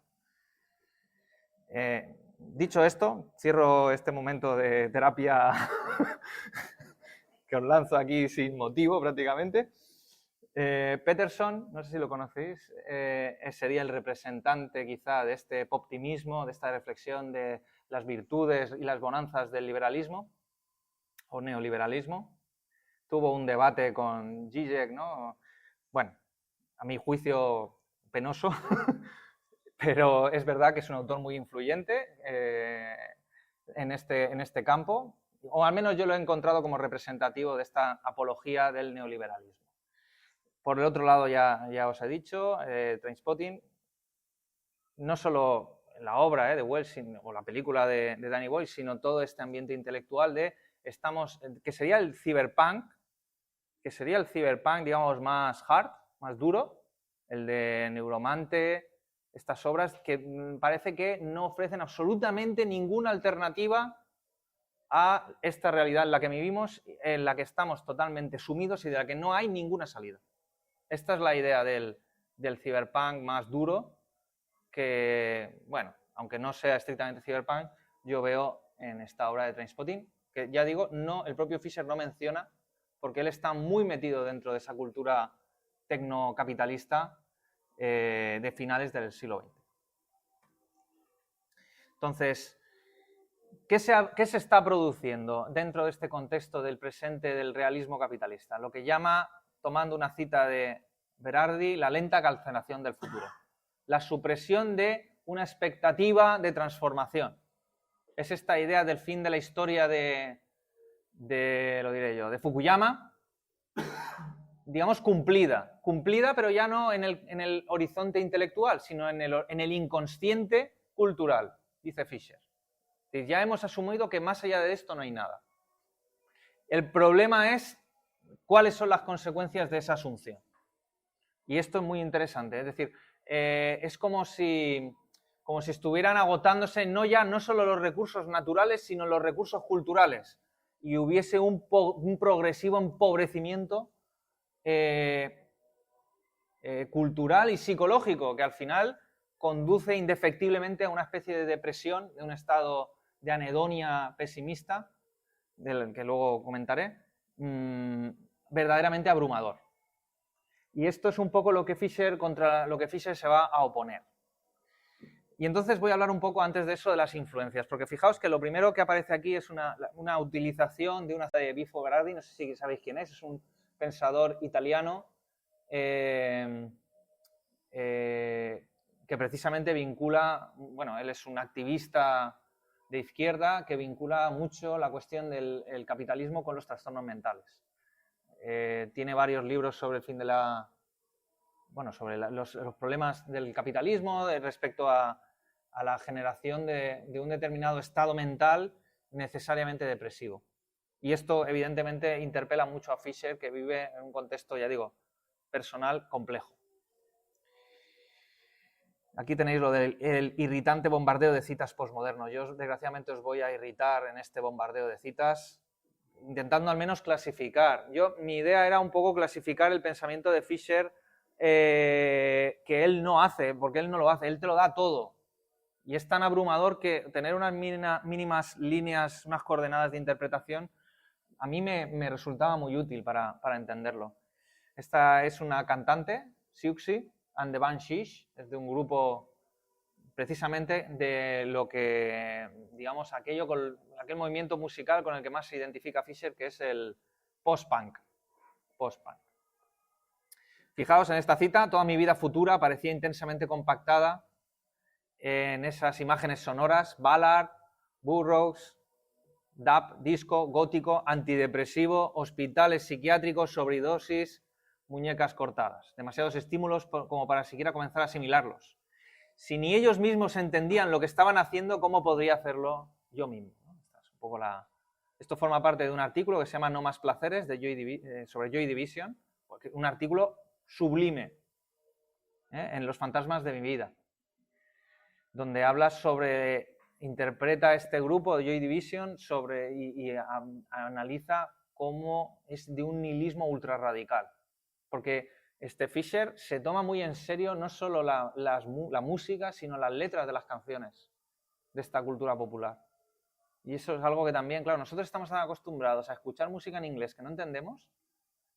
Dicho esto, cierro este momento de terapia que os lanzo aquí sin motivo prácticamente. Peterson, no sé si lo conocéis, sería el representante quizá de este optimismo, de esta reflexión de las virtudes y las bonanzas del liberalismo o neoliberalismo. Tuvo un debate con Zizek, ¿no? Bueno, a mi juicio penoso, pero es verdad que es un autor muy influyente en este campo, o al menos yo lo he encontrado como representativo de esta apología del neoliberalismo. Por el otro lado, ya os he dicho, Trainspotting, no solo la obra de Wells o la película de Danny Boyle, sino todo este ambiente intelectual que sería el cyberpunk, digamos, más hard, más duro, el de Neuromante, estas obras que parece que no ofrecen absolutamente ninguna alternativa a esta realidad en la que vivimos, en la que estamos totalmente sumidos y de la que no hay ninguna salida. Esta es la idea del cyberpunk más duro que, bueno, aunque no sea estrictamente cyberpunk, yo veo en esta obra de Trainspotting, que ya digo, el propio Fisher no menciona, porque él está muy metido dentro de esa cultura tecnocapitalista de finales del siglo XX. Entonces, ¿qué se está produciendo dentro de este contexto del presente del realismo capitalista? Lo que llama, tomando una cita de Berardi, la lenta calcinación del futuro. La supresión de una expectativa de transformación. Es esta idea del fin de la historia de Fukuyama, digamos cumplida, pero ya no en el horizonte intelectual, sino en el inconsciente cultural, dice Fisher. Ya hemos asumido que más allá de esto no hay nada. El problema es cuáles son las consecuencias de esa asunción. Y esto es muy interesante, es decir, es como si estuvieran agotándose no solo los recursos naturales, sino los recursos culturales, y hubiese un progresivo empobrecimiento cultural y psicológico que al final conduce indefectiblemente a una especie de depresión, de un estado de anedonia pesimista, del que luego comentaré, verdaderamente abrumador. Y esto es un poco contra lo que Fisher se va a oponer. Y entonces voy a hablar un poco antes de eso de las influencias, porque fijaos que lo primero que aparece aquí es una utilización de una de Bifo Berardi, no sé si sabéis quién es un pensador italiano que precisamente vincula, bueno, él es un activista de izquierda que vincula mucho la cuestión del capitalismo con los trastornos mentales. Tiene varios libros sobre el fin de sobre los problemas del capitalismo respecto a la generación de un determinado estado mental necesariamente depresivo. Y esto evidentemente interpela mucho a Fisher, que vive en un contexto, ya digo, personal complejo. Aquí tenéis lo del irritante bombardeo de citas postmoderno. Yo desgraciadamente os voy a irritar en este bombardeo de citas, intentando al menos clasificar. Mi idea era un poco clasificar el pensamiento de Fisher que él no hace, porque él no lo hace, él te lo da todo. Y es tan abrumador que tener unas mínimas líneas, unas coordenadas de interpretación, a mí me resultaba muy útil para entenderlo. Esta es una cantante, Siouxsie and the Banshees, es de un grupo precisamente de lo que, digamos, aquel movimiento musical con el que más se identifica Fisher, que es el post-punk. Fijaos en esta cita, toda mi vida futura parecía intensamente compactada en esas imágenes sonoras, Ballard, Burroughs, dub, disco, gótico, antidepresivo, hospitales psiquiátricos, sobredosis, muñecas cortadas. Demasiados estímulos como para siquiera comenzar a asimilarlos. Si ni ellos mismos entendían lo que estaban haciendo, ¿cómo podría hacerlo yo mismo? Esta es un poco Esto forma parte de un artículo que se llama No más placeres sobre Joy Division, un artículo sublime en Los fantasmas de mi vida, donde habla interpreta este grupo de Joy Division y analiza cómo es de un nihilismo ultra radical. Porque Fisher se toma muy en serio no solo la música, sino las letras de las canciones de esta cultura popular. Y eso es algo que también, claro, nosotros estamos tan acostumbrados a escuchar música en inglés que no entendemos,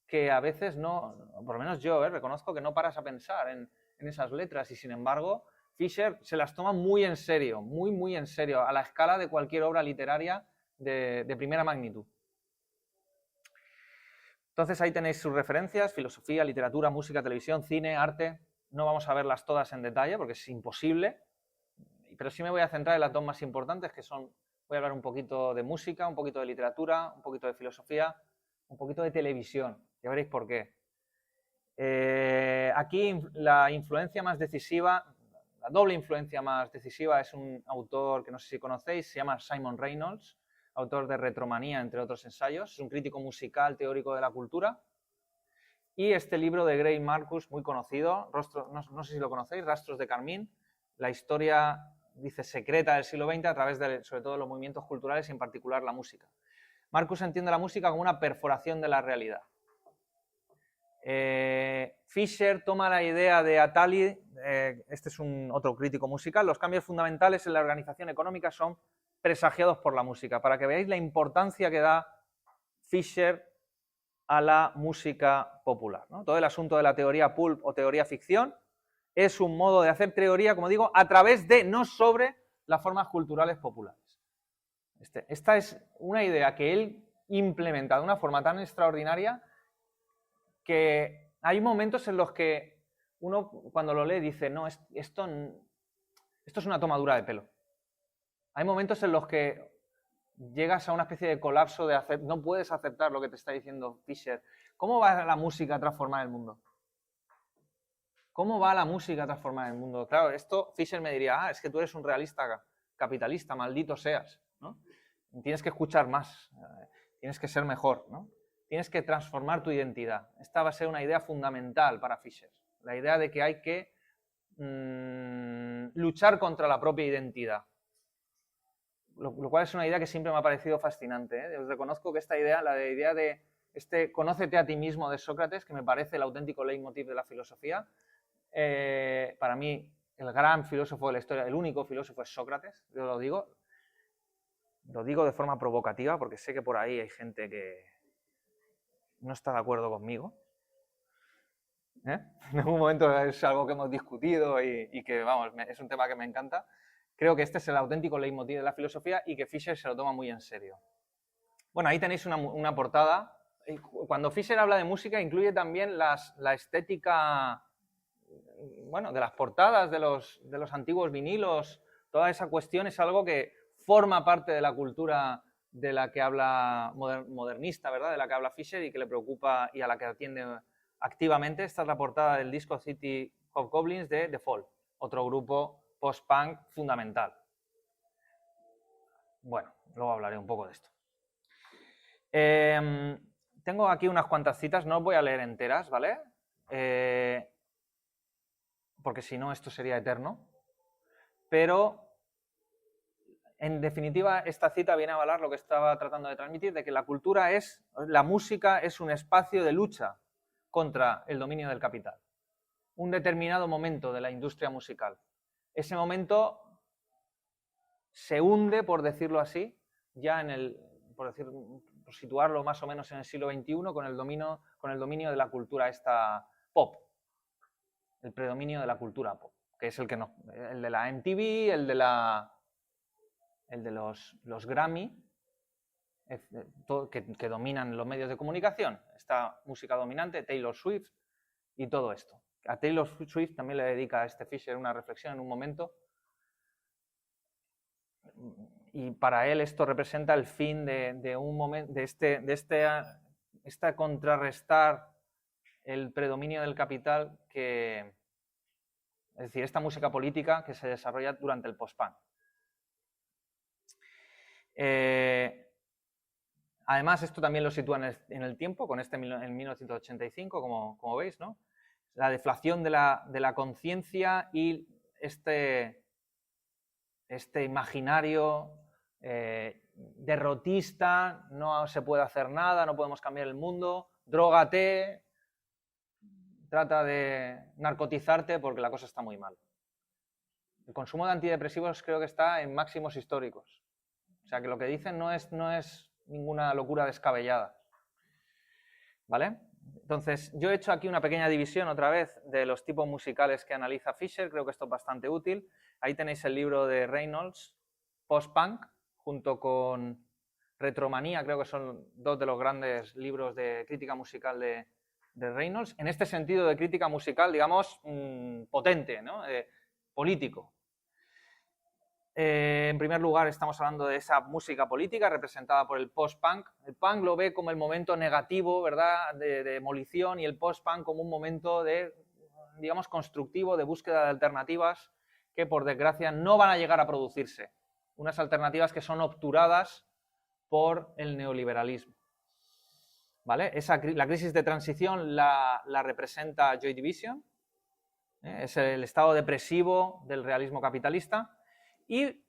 que a veces no, por lo menos yo, reconozco que no paras a pensar en esas letras, y sin embargo Fisher se las toma muy en serio, muy en serio, a la escala de cualquier obra literaria de primera magnitud. Entonces ahí tenéis sus referencias: filosofía, literatura, música, televisión, cine, arte. No vamos a verlas todas en detalle porque es imposible, pero sí me voy a centrar en las dos más importantes, que son, voy a hablar un poquito de música, un poquito de literatura, un poquito de filosofía, un poquito de televisión. Ya veréis por qué. Aquí la influencia más decisiva, la doble influencia más decisiva es un autor que no sé si conocéis, se llama Simon Reynolds, autor de Retromanía, entre otros ensayos. Es un crítico musical, teórico de la cultura. Y este libro de Gray Marcus, muy conocido, no sé si lo conocéis, Rastros de Carmín, la historia, dice, secreta del siglo XX a través de, sobre todo, los movimientos culturales y en particular la música. Marcus entiende la música como una perforación de la realidad. Fisher toma la idea de Attali, este es otro crítico musical, los cambios fundamentales en la organización económica son presagiados por la música, para que veáis la importancia que da Fisher a la música popular, ¿no? Todo el asunto de la teoría pulp o teoría ficción es un modo de hacer teoría, como digo, a través de, no sobre, las formas culturales populares. Esta es una idea que él implementa de una forma tan extraordinaria que hay momentos en los que uno, cuando lo lee, dice, no, esto es una tomadura de pelo. Hay momentos en los que llegas a una especie de colapso de no puedes aceptar lo que te está diciendo Fisher. ¿Cómo va la música a transformar el mundo? ¿Cómo va la música a transformar el mundo? Claro, esto Fisher me diría, es que tú eres un realista capitalista, maldito seas, ¿no? Tienes que escuchar más, tienes que ser mejor, ¿no? Tienes que transformar tu identidad. Esta va a ser una idea fundamental para Fisher. La idea de que hay que luchar contra la propia identidad. Lo cual es una idea que siempre me ha parecido fascinante, ¿eh? Os reconozco que esta idea, la idea de conócete a ti mismo de Sócrates, que me parece el auténtico leitmotiv de la filosofía, para mí el gran filósofo de la historia, el único filósofo es Sócrates, yo lo digo de forma provocativa porque sé que por ahí hay gente que no está de acuerdo conmigo. En algún momento es algo que hemos discutido y que, vamos, es un tema que me encanta. Creo que este es el auténtico leitmotiv de la filosofía y que Fisher se lo toma muy en serio. Bueno, ahí tenéis una portada. Cuando Fisher habla de música, incluye también la estética, bueno, de las portadas de los antiguos vinilos. Toda esa cuestión es algo que forma parte de la cultura de la que habla modernista, ¿verdad? De la que habla Fisher y que le preocupa y a la que atiende activamente. Esta es la portada del disco City of Goblins de The Fall, otro grupo post-punk fundamental. Bueno, luego hablaré un poco de esto. Tengo aquí unas cuantas citas, no os voy a leer enteras, ¿vale? Porque si no esto sería eterno. Pero, en definitiva, esta cita viene a avalar lo que estaba tratando de transmitir, de que la música es un espacio de lucha contra el dominio del capital. Un determinado momento de la industria musical. Ese momento se hunde, por decirlo así, ya por situarlo más o menos en el siglo XXI, con el dominio de la cultura esta pop. El predominio de la cultura pop, que es el de la MTV, el de los Grammy, que dominan los medios de comunicación. Esta música dominante, Taylor Swift y todo esto. A Taylor Swift también le dedica a Fisher una reflexión en un momento. Y para él esto representa el fin de un momento, esta contrarrestar el predominio del capital es decir, esta música política que se desarrolla durante el post-punk. Además, esto también lo sitúa en el tiempo, con en 1985, como veis, ¿no? La deflación de la conciencia y este imaginario derrotista, no se puede hacer nada, no podemos cambiar el mundo, drógate, trata de narcotizarte porque la cosa está muy mal. El consumo de antidepresivos creo que está en máximos históricos. O sea que lo que dicen no es ninguna locura descabellada. ¿Vale? Entonces, yo he hecho aquí una pequeña división otra vez de los tipos musicales que analiza Fisher, creo que esto es bastante útil. Ahí tenéis el libro de Reynolds, Post-Punk, junto con Retromanía, creo que son dos de los grandes libros de crítica musical de Reynolds, en este sentido de crítica musical, digamos, potente, ¿no? Político. En primer lugar, estamos hablando de esa música política representada por el post-punk. El punk lo ve como el momento negativo, ¿verdad?, de demolición, y el post-punk como un momento de, digamos, constructivo, de búsqueda de alternativas que, por desgracia, no van a llegar a producirse. Unas alternativas que son obturadas por el neoliberalismo. ¿Vale? La crisis de transición la representa Joy Division. Es el estado depresivo del realismo capitalista. Y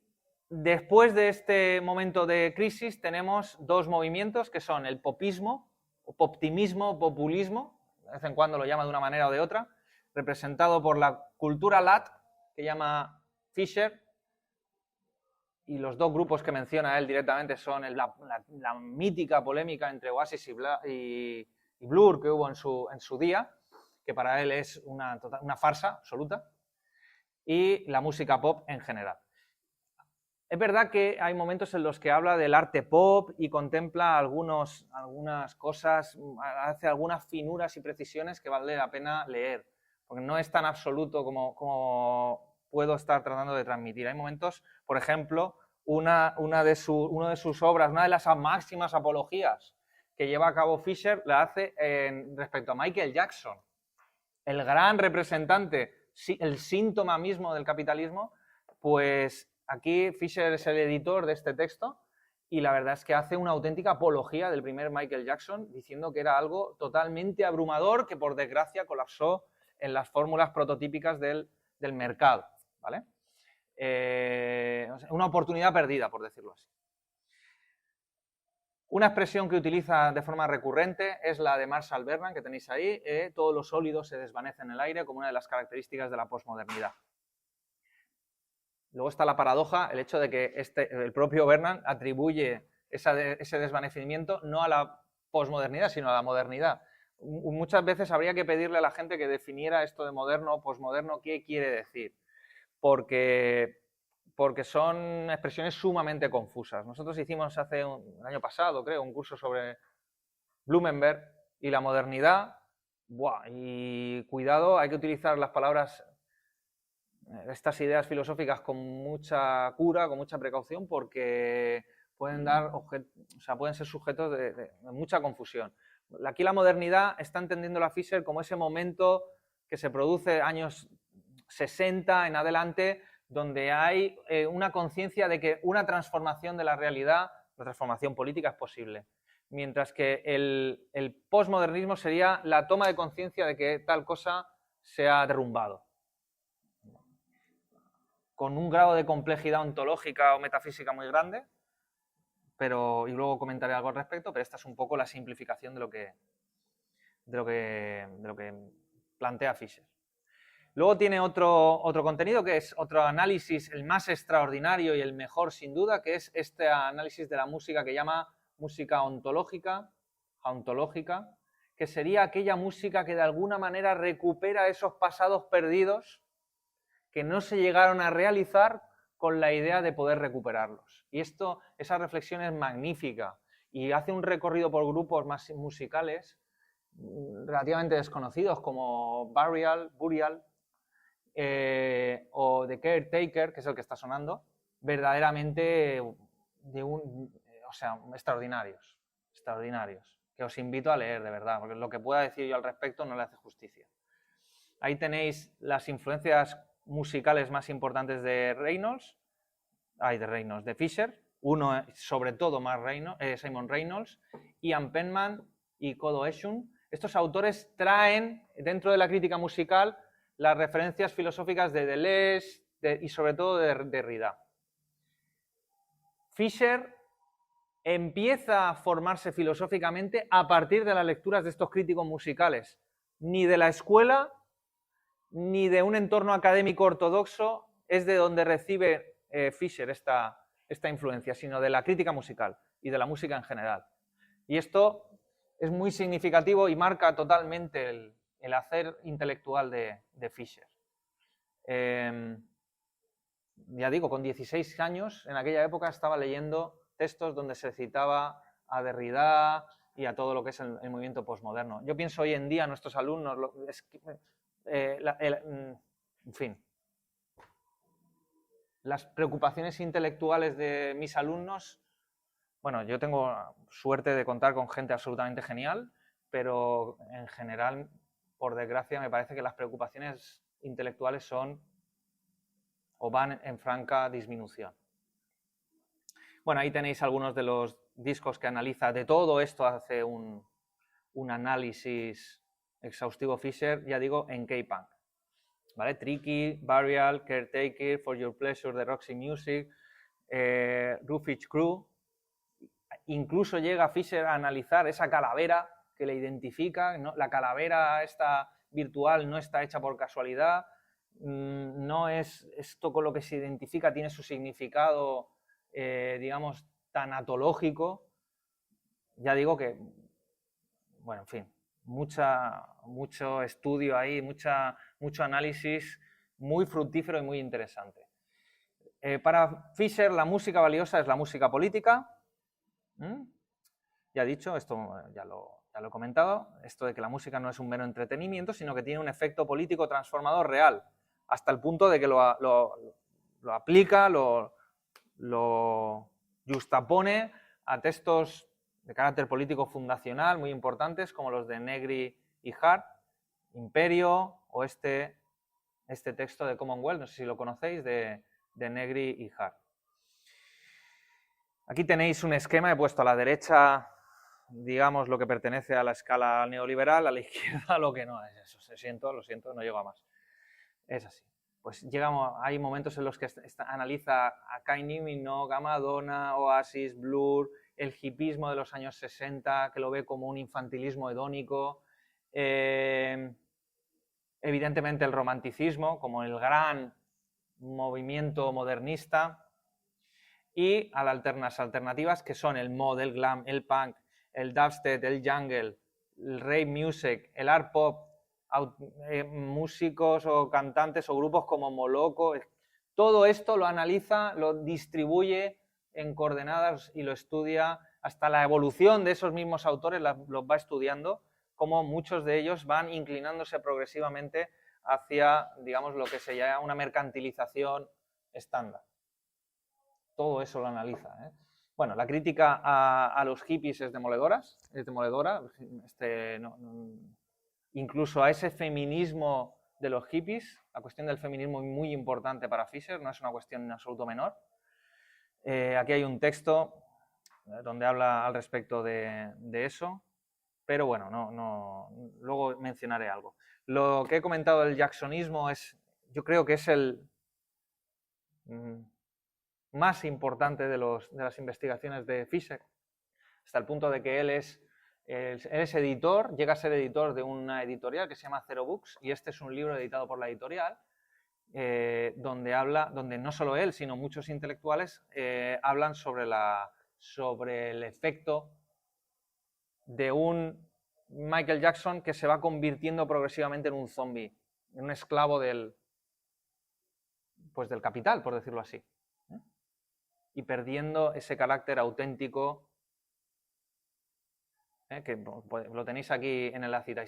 después de este momento de crisis tenemos dos movimientos que son el popismo, o poptimismo, populismo, de vez en cuando lo llama de una manera o de otra, representado por la cultura lat, que llama Fisher, y los dos grupos que menciona él directamente son la mítica polémica entre Oasis y Blur que hubo en su día, que para él es una farsa absoluta, y la música pop en general. Es verdad que hay momentos en los que habla del arte pop y contempla algunas cosas, hace algunas finuras y precisiones que vale la pena leer, porque no es tan absoluto como puedo estar tratando de transmitir. Hay momentos, por ejemplo, una de sus obras, una de las máximas apologías que lleva a cabo Fisher, la hace respecto a Michael Jackson, el gran representante, el síntoma mismo del capitalismo. Pues aquí Fisher es el editor de este texto y la verdad es que hace una auténtica apología del primer Michael Jackson, diciendo que era algo totalmente abrumador que, por desgracia, colapsó en las fórmulas prototípicas del mercado, ¿vale? Una oportunidad perdida, por decirlo así. Una expresión que utiliza de forma recurrente es la de Marshall Berman, que tenéis ahí. Todo lo sólido se desvanece en el aire, como una de las características de la posmodernidad. Luego está la paradoja, el hecho de que el propio Berman atribuye ese desvanecimiento no a la posmodernidad, sino a la modernidad. Muchas veces habría que pedirle a la gente que definiera esto de moderno o posmoderno, qué quiere decir, porque son expresiones sumamente confusas. Nosotros hicimos el año pasado, creo, un curso sobre Blumenberg y la modernidad. Y cuidado, hay que utilizar las palabras, estas ideas filosóficas, con mucha cura, con mucha precaución, porque pueden ser sujetos de mucha confusión. Aquí la modernidad está entendiendo la Fisher como ese momento que se produce años 60 en adelante, donde hay una conciencia de que una transformación de la realidad, la transformación política, es posible. Mientras que el posmodernismo sería la toma de conciencia de que tal cosa se ha derrumbado. Con un grado de complejidad ontológica o metafísica muy grande, y luego comentaré algo al respecto, pero esta es un poco la simplificación de lo que plantea Fisher. Luego tiene otro contenido, que es otro análisis, el más extraordinario y el mejor sin duda, que es este análisis de la música que llama música ontológica, que sería aquella música que de alguna manera recupera esos pasados perdidos que no se llegaron a realizar con la idea de poder recuperarlos. Y esa reflexión es magnífica y hace un recorrido por grupos más musicales relativamente desconocidos como Burial, o The Caretaker, que es el que está sonando, verdaderamente extraordinarios, que os invito a leer, de verdad, porque lo que pueda decir yo al respecto no le hace justicia. Ahí tenéis las influencias musicales más importantes de Fisher, uno sobre todo Simon Reynolds, Ian Penman y Kodo Eshun. Estos autores traen dentro de la crítica musical las referencias filosóficas de Deleuze y sobre todo de Derrida. Fisher empieza a formarse filosóficamente a partir de las lecturas de estos críticos musicales, ni de la escuela ni de un entorno académico ortodoxo es de donde recibe Fisher esta influencia, sino de la crítica musical y de la música en general. Y esto es muy significativo y marca totalmente el hacer intelectual de Fisher. Ya digo, con 16 años, en aquella época estaba leyendo textos donde se citaba a Derrida y a todo lo que es el movimiento posmoderno. Yo pienso hoy en día, nuestros alumnos, en fin. Las preocupaciones intelectuales de mis alumnos, bueno, yo tengo suerte de contar con gente absolutamente genial, pero en general, por desgracia, me parece que las preocupaciones intelectuales son o van en franca disminución. Bueno, ahí tenéis algunos de los discos que analiza. De todo esto hace un análisis exhaustivo Fisher, ya digo, en K-Punk. ¿Vale? Tricky, Burial, Caretaker, For Your Pleasure de Roxy Music, Roughage Crew. Incluso llega Fisher a analizar esa calavera que le identifica, ¿no? La calavera esta virtual no está hecha por casualidad, no es esto con lo que se identifica, tiene su significado, digamos, tanatológico. Ya digo que, bueno, en fin, mucho estudio ahí, mucho análisis, muy fructífero y muy interesante. Para Fisher, la música valiosa es la música política. Ya he dicho, esto ya lo he comentado, esto de que la música no es un mero entretenimiento, sino que tiene un efecto político transformador real, hasta el punto de que lo aplica, lo justapone a textos de carácter político fundacional muy importantes, como los de Negri y Hart, Imperio, o este texto de Commonwealth, no sé si lo conocéis, de Negri y Hart. Aquí tenéis un esquema, he puesto a la derecha, digamos, lo que pertenece a la escala neoliberal, a la izquierda lo que no es eso. Lo siento, no llego a más. Es así. Pues hay momentos en los que analiza a Kylie Minogue, a Madonna, Oasis, Blur, el hipismo de los años 60, que lo ve como un infantilismo hedónico, evidentemente el romanticismo como el gran movimiento modernista, y a las alternativas que son el mod, el glam, el punk, el dubstep, el jungle, el rave music, el art pop, músicos o cantantes o grupos como Moloko. Todo esto lo analiza, lo distribuye en coordenadas y lo estudia hasta la evolución de esos mismos autores, los va estudiando, como muchos de ellos van inclinándose progresivamente hacia, digamos, lo que se llama una mercantilización estándar. Todo eso lo analiza, ¿eh? Bueno, la crítica a los hippies es demoledora. Incluso a ese feminismo de los hippies, la cuestión del feminismo es muy importante para Fisher, no es una cuestión en absoluto menor. Aquí hay un texto donde habla al respecto de eso, pero bueno, luego mencionaré algo. Lo que he comentado del jacksonismo yo creo que es el más importante de las investigaciones de Fisher, hasta el punto de que él es editor, llega a ser editor de una editorial que se llama Zero Books, y este es un libro editado por la editorial, donde no solo él, sino muchos intelectuales hablan sobre el efecto de un Michael Jackson que se va convirtiendo progresivamente en un zombie, en un esclavo del capital, por decirlo así, y perdiendo ese carácter auténtico, que lo tenéis aquí en la cita.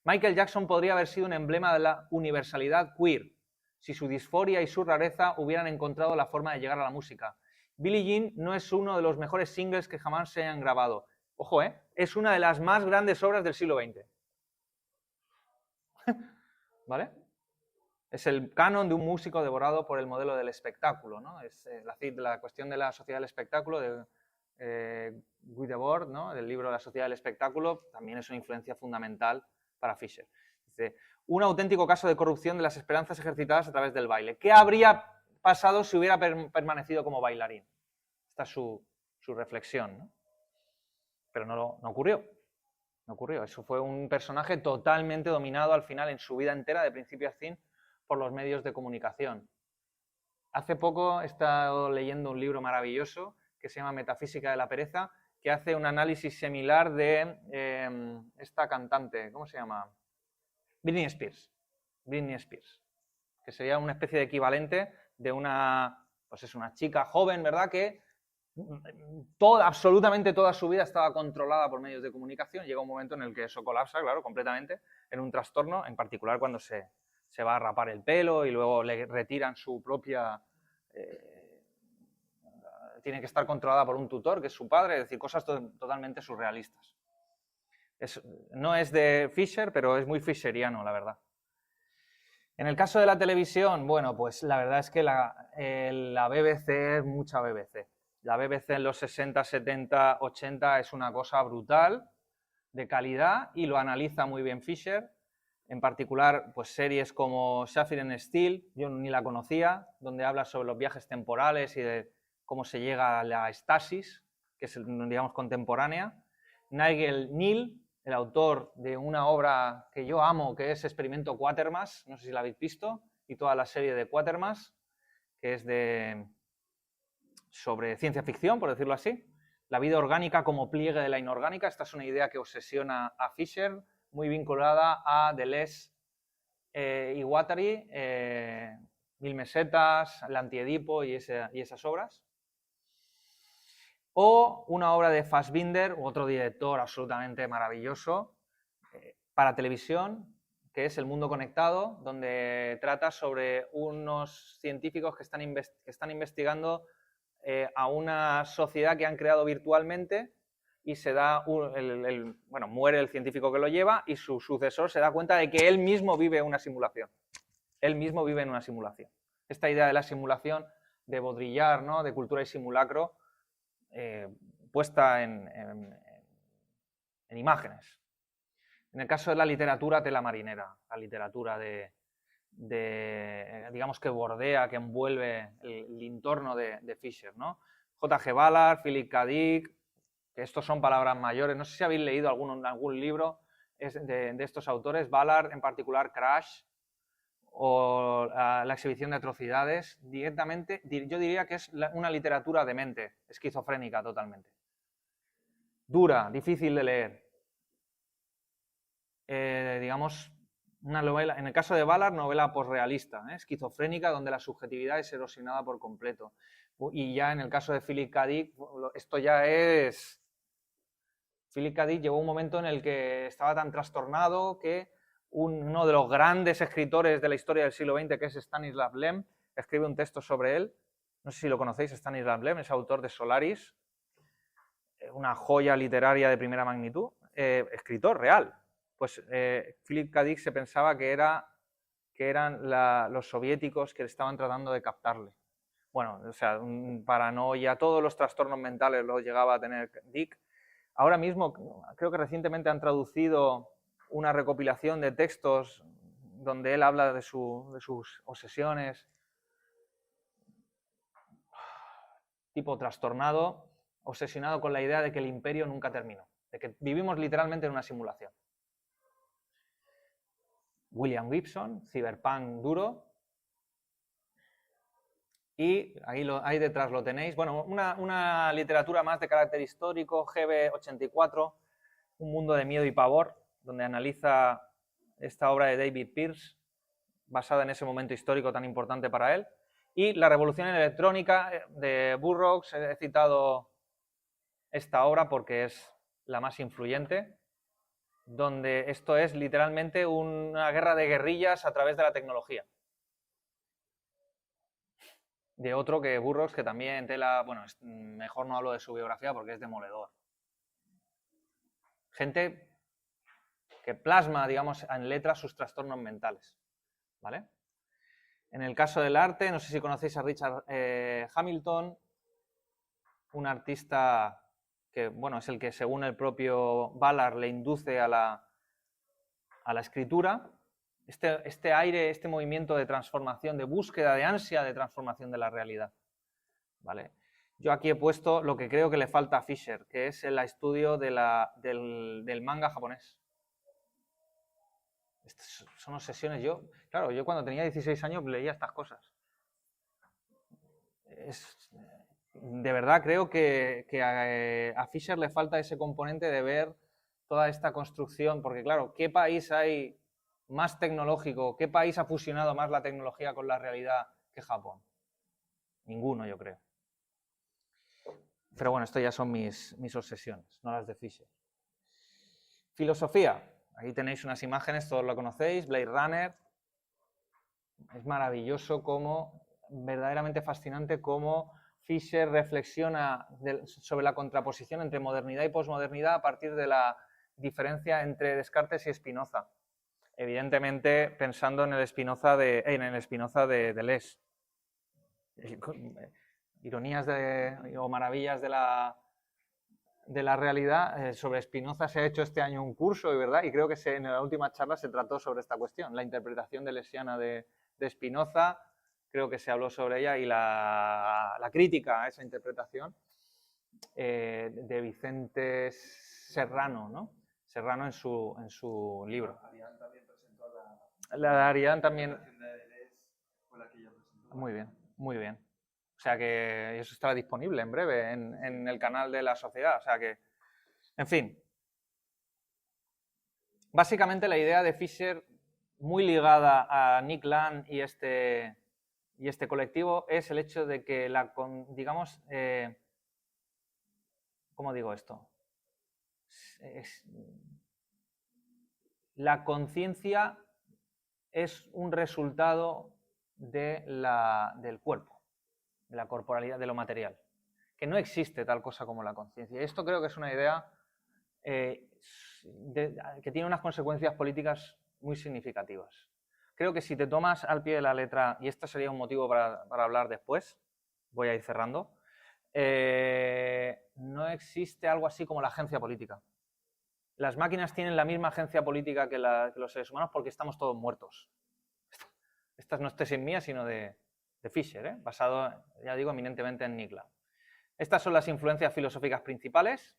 Michael Jackson podría haber sido un emblema de la universalidad queer si su disforia y su rareza hubieran encontrado la forma de llegar a la música. Billie Jean no es uno de los mejores singles que jamás se hayan grabado. Ojo, es una de las más grandes obras del siglo XX. ¿Vale? Es el canon de un músico devorado por el modelo del espectáculo, ¿no? Es la cuestión de la sociedad del espectáculo de Guy Debord, ¿no? Del libro La sociedad del espectáculo, también es una influencia fundamental para Fisher. Dice, un auténtico caso de corrupción de las esperanzas ejercitadas a través del baile. ¿Qué habría pasado si hubiera permanecido como bailarín? Esta es su reflexión, ¿no? Pero no ocurrió. No ocurrió. Eso fue un personaje totalmente dominado al final en su vida entera, de principio a fin, por los medios de comunicación. Hace poco he estado leyendo un libro maravilloso que se llama Metafísica de la pereza, que hace un análisis similar de esta cantante, ¿cómo se llama? Britney Spears, que sería una especie de equivalente de una chica joven, ¿verdad?, que absolutamente toda su vida estaba controlada por medios de comunicación. Llega un momento en el que eso colapsa, claro, completamente, en un trastorno, en particular cuando se va a rapar el pelo y luego le retiran su propia tiene que estar controlada por un tutor, que es su padre, es decir, cosas totalmente surrealistas. No es de Fisher, pero es muy fisheriano, la verdad. En el caso de la televisión, bueno, pues la verdad es que la BBC es mucha BBC. La BBC en los 60, 70, 80 es una cosa brutal, de calidad, y lo analiza muy bien Fisher. En particular, pues series como Sheffield and Steel, yo ni la conocía, donde habla sobre los viajes temporales y de cómo se llega a la estasis, que es, digamos, contemporánea. Nigel Kneale, el autor de una obra que yo amo, que es Experimento Quatermass, no sé si la habéis visto, y toda la serie de Quatermass, que es sobre ciencia ficción, por decirlo así. La vida orgánica como pliegue de la inorgánica, esta es una idea que obsesiona a Fisher, muy vinculada a Deleuze y Guattari, Mil Mesetas, El Antiedipo y esas obras. O una obra de Fassbinder, otro director absolutamente maravilloso, para televisión, que es El Mundo Conectado, donde trata sobre unos científicos que están investigando a una sociedad que han creado virtualmente, y se da bueno, muere el científico que lo lleva y su sucesor se da cuenta de que él mismo vive una simulación. Él mismo vive en una simulación. Esta idea de la simulación, de Baudrillard, ¿no?, de cultura y simulacro, puesta en imágenes. En el caso de la literatura, tela marinera, la literatura digamos, que bordea, que envuelve el entorno de Fisher, ¿no? J.G. Ballard, Philip K. Dick, que estos son palabras mayores. No sé si habéis leído algún libro de estos autores, Ballard en particular, Crash, o la exhibición de atrocidades. Directamente, yo diría que es una literatura demente, esquizofrénica totalmente. Dura, difícil de leer. Digamos, una novela, en el caso de Ballard, novela posrealista, esquizofrénica, donde la subjetividad es erosionada por completo. Y ya en el caso de Philip K. Dick, esto ya es... Philip K. Dick llegó un momento en el que estaba tan trastornado que uno de los grandes escritores de la historia del siglo XX, que es Stanislav Lem, escribe un texto sobre él. No sé si lo conocéis, Stanislav Lem, es autor de Solaris, una joya literaria de primera magnitud, escritor real. Pues Philip K. Dick se pensaba que eran los soviéticos que estaban tratando de captarle. Bueno, o sea, paranoia, todos los trastornos mentales los llegaba a tener Dick. Ahora mismo, creo que recientemente han traducido una recopilación de textos donde él habla de sus obsesiones. Tipo trastornado, obsesionado con la idea de que el imperio nunca terminó, de que vivimos literalmente en una simulación. William Gibson, Cyberpunk duro. Y ahí detrás lo tenéis. Bueno, una literatura más de carácter histórico, GB84, Un mundo de miedo y pavor, donde analiza esta obra de David Pearce, basada en ese momento histórico tan importante para él. Y La revolución electrónica de Burroughs. He citado esta obra porque es la más influyente, donde esto es literalmente una guerra de guerrillas a través de la tecnología. De otro que Burroughs, que también bueno, mejor no hablo de su biografía porque es demoledor. Gente que plasma, digamos, en letras sus trastornos mentales, ¿vale? En el caso del arte, no sé si conocéis a Richard Hamilton, un artista que, bueno, es el que, según el propio Ballard, le induce a la escritura. Este aire, este movimiento de transformación, de búsqueda, de ansia de transformación de la realidad, ¿vale? Yo aquí he puesto lo que creo que le falta a Fisher, que es el estudio del manga japonés. Estas son obsesiones. Yo cuando tenía 16 años leía estas cosas. De verdad creo que a Fisher le falta ese componente de ver toda esta construcción, porque claro, ¿qué país hay más tecnológico? ¿Qué país ha fusionado más la tecnología con la realidad que Japón? Ninguno, yo creo. Pero bueno, esto ya son mis obsesiones, no las de Fisher. Filosofía. Aquí tenéis unas imágenes, todos lo conocéis, Blade Runner. Es maravilloso cómo verdaderamente fascinante cómo Fisher reflexiona sobre la contraposición entre modernidad y posmodernidad a partir de la diferencia entre Descartes y Spinoza. Evidentemente pensando en el Spinoza de Deleuze. Ironías o maravillas de la realidad. Sobre Spinoza se ha hecho este año un curso, ¿verdad? Y creo que en la última charla se trató sobre esta cuestión, la interpretación deleuziana de Spinoza. Creo que se habló sobre ella y la crítica a esa interpretación de Vicente Serrano, ¿no? Serrano en su libro. Arián también presentó la de Arián también. de Deleuze fue la que ella presentó. Muy bien, muy bien. O sea que eso estará disponible en breve en el canal de la sociedad. O sea que, en fin. Básicamente la idea de Fisher, muy ligada a Nick Land y este colectivo, es el hecho de que digamos, ¿cómo digo esto? La conciencia es un resultado del cuerpo, de la corporalidad, de lo material. Que no existe tal cosa como la conciencia. Y esto creo que es una idea que tiene unas consecuencias políticas muy significativas. Creo que si te tomas al pie de la letra, y esto sería un motivo para hablar después, voy a ir cerrando, no existe algo así como la agencia política. Las máquinas tienen la misma agencia política que los seres humanos porque estamos todos muertos. Esta no es tesis mía, sino de Fisher, basado, ya digo, eminentemente en Nick Land. Estas son las influencias filosóficas principales,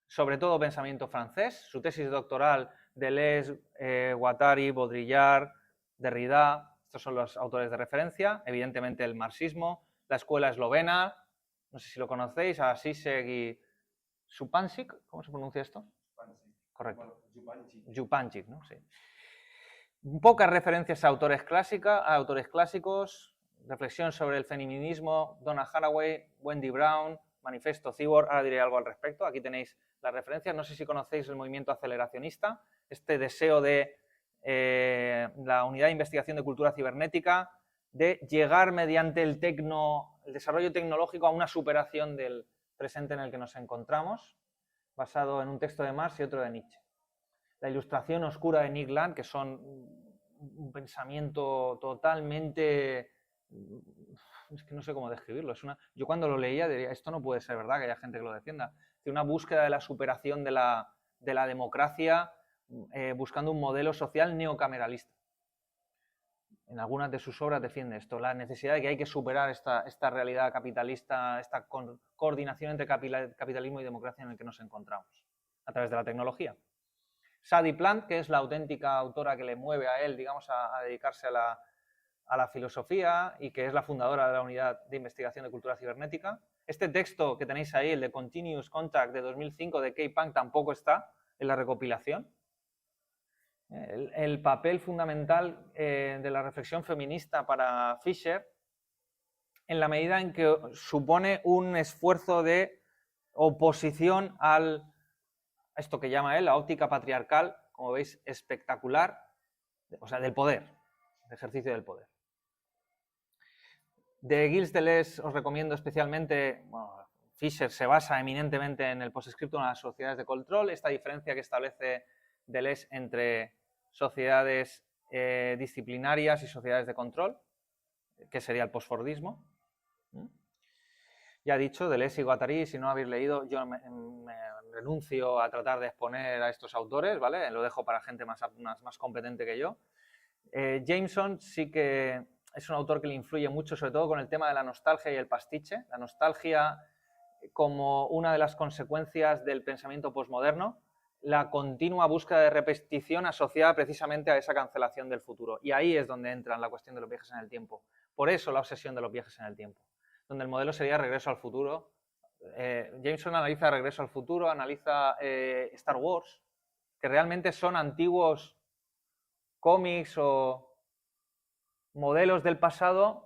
sobre todo pensamiento francés. Su tesis doctoral, Deleuze, Guattari, Baudrillard, Derrida, estos son los autores de referencia. Evidentemente el marxismo, la escuela eslovena, no sé si lo conocéis, a Zizek y Župančič, ¿cómo se pronuncia esto? Correcto. Župančič, ¿no? Sí. Pocas referencias a autores clásicos, reflexión sobre el feminismo, Donna Haraway, Wendy Brown, Manifesto Cyborg, ahora diré algo al respecto. Aquí tenéis las referencias. No sé si conocéis el movimiento aceleracionista, este deseo de la Unidad de Investigación de Cultura Cibernética de llegar mediante el desarrollo tecnológico a una superación del presente en el que nos encontramos, basado en un texto de Marx y otro de Nietzsche. La ilustración oscura de Nick Land, que son un pensamiento totalmente... Es que no sé cómo describirlo. Yo cuando lo leía diría, esto no puede ser verdad, que haya gente que lo defienda. Una búsqueda de la superación de la democracia, buscando un modelo social neocameralista. En algunas de sus obras defiende esto, la necesidad de que hay que superar esta realidad capitalista, esta coordinación entre capitalismo y democracia en el que nos encontramos, a través de la tecnología. Sadie Plant, que es la auténtica autora que le mueve a él, digamos, a dedicarse a la filosofía y que es la fundadora de la Unidad de Investigación de Cultura Cibernética. Este texto que tenéis ahí, el de Continuous Contact de 2005 de Kay Pang, tampoco está en la recopilación. El papel fundamental de la reflexión feminista para Fisher, en la medida en que supone un esfuerzo de oposición a esto que llama él la óptica patriarcal, como veis, espectacular, o sea, del poder, el ejercicio del poder. De Gilles Deleuze os recomiendo especialmente, Fisher se basa eminentemente en el postscriptum a las sociedades de control, esta diferencia que establece Deleuze entre sociedades disciplinarias y sociedades de control, que sería el postfordismo. Ya he dicho, Deleuze y Guattari, si no habéis leído, yo me renuncio a tratar de exponer a estos autores, ¿vale? Lo dejo para gente más competente que yo. Jameson sí que es un autor que le influye mucho, sobre todo con el tema de la nostalgia y el pastiche. La nostalgia como una de las consecuencias del pensamiento posmoderno, la continua búsqueda de repetición asociada precisamente a esa cancelación del futuro. Y ahí es donde entra la cuestión de los viajes en el tiempo. Por eso la obsesión de los viajes en el tiempo, donde el modelo sería Regreso al futuro. Jameson analiza Regreso al futuro, analiza Star Wars, que realmente son antiguos cómics o modelos del pasado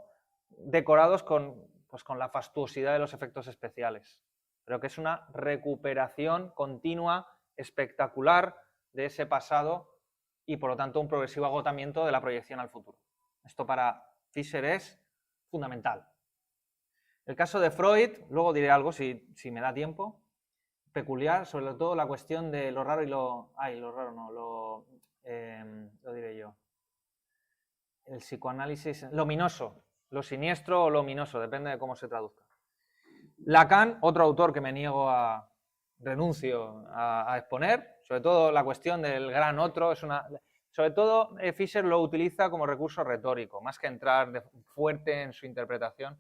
decorados con la fastuosidad de los efectos especiales. Pero que es una recuperación continua, espectacular de ese pasado y por lo tanto un progresivo agotamiento de la proyección al futuro. Esto para Fisher es fundamental. El caso de Freud, luego diré algo si me da tiempo, peculiar, sobre todo la cuestión de lo raro y lo... lo raro no, lo diré yo. El psicoanálisis, lo ominoso, lo siniestro o lo ominoso, depende de cómo se traduzca. Lacan, otro autor que me niego renuncio a exponer, sobre todo la cuestión del gran otro, sobre todo Fisher lo utiliza como recurso retórico, más que entrar fuerte en su interpretación.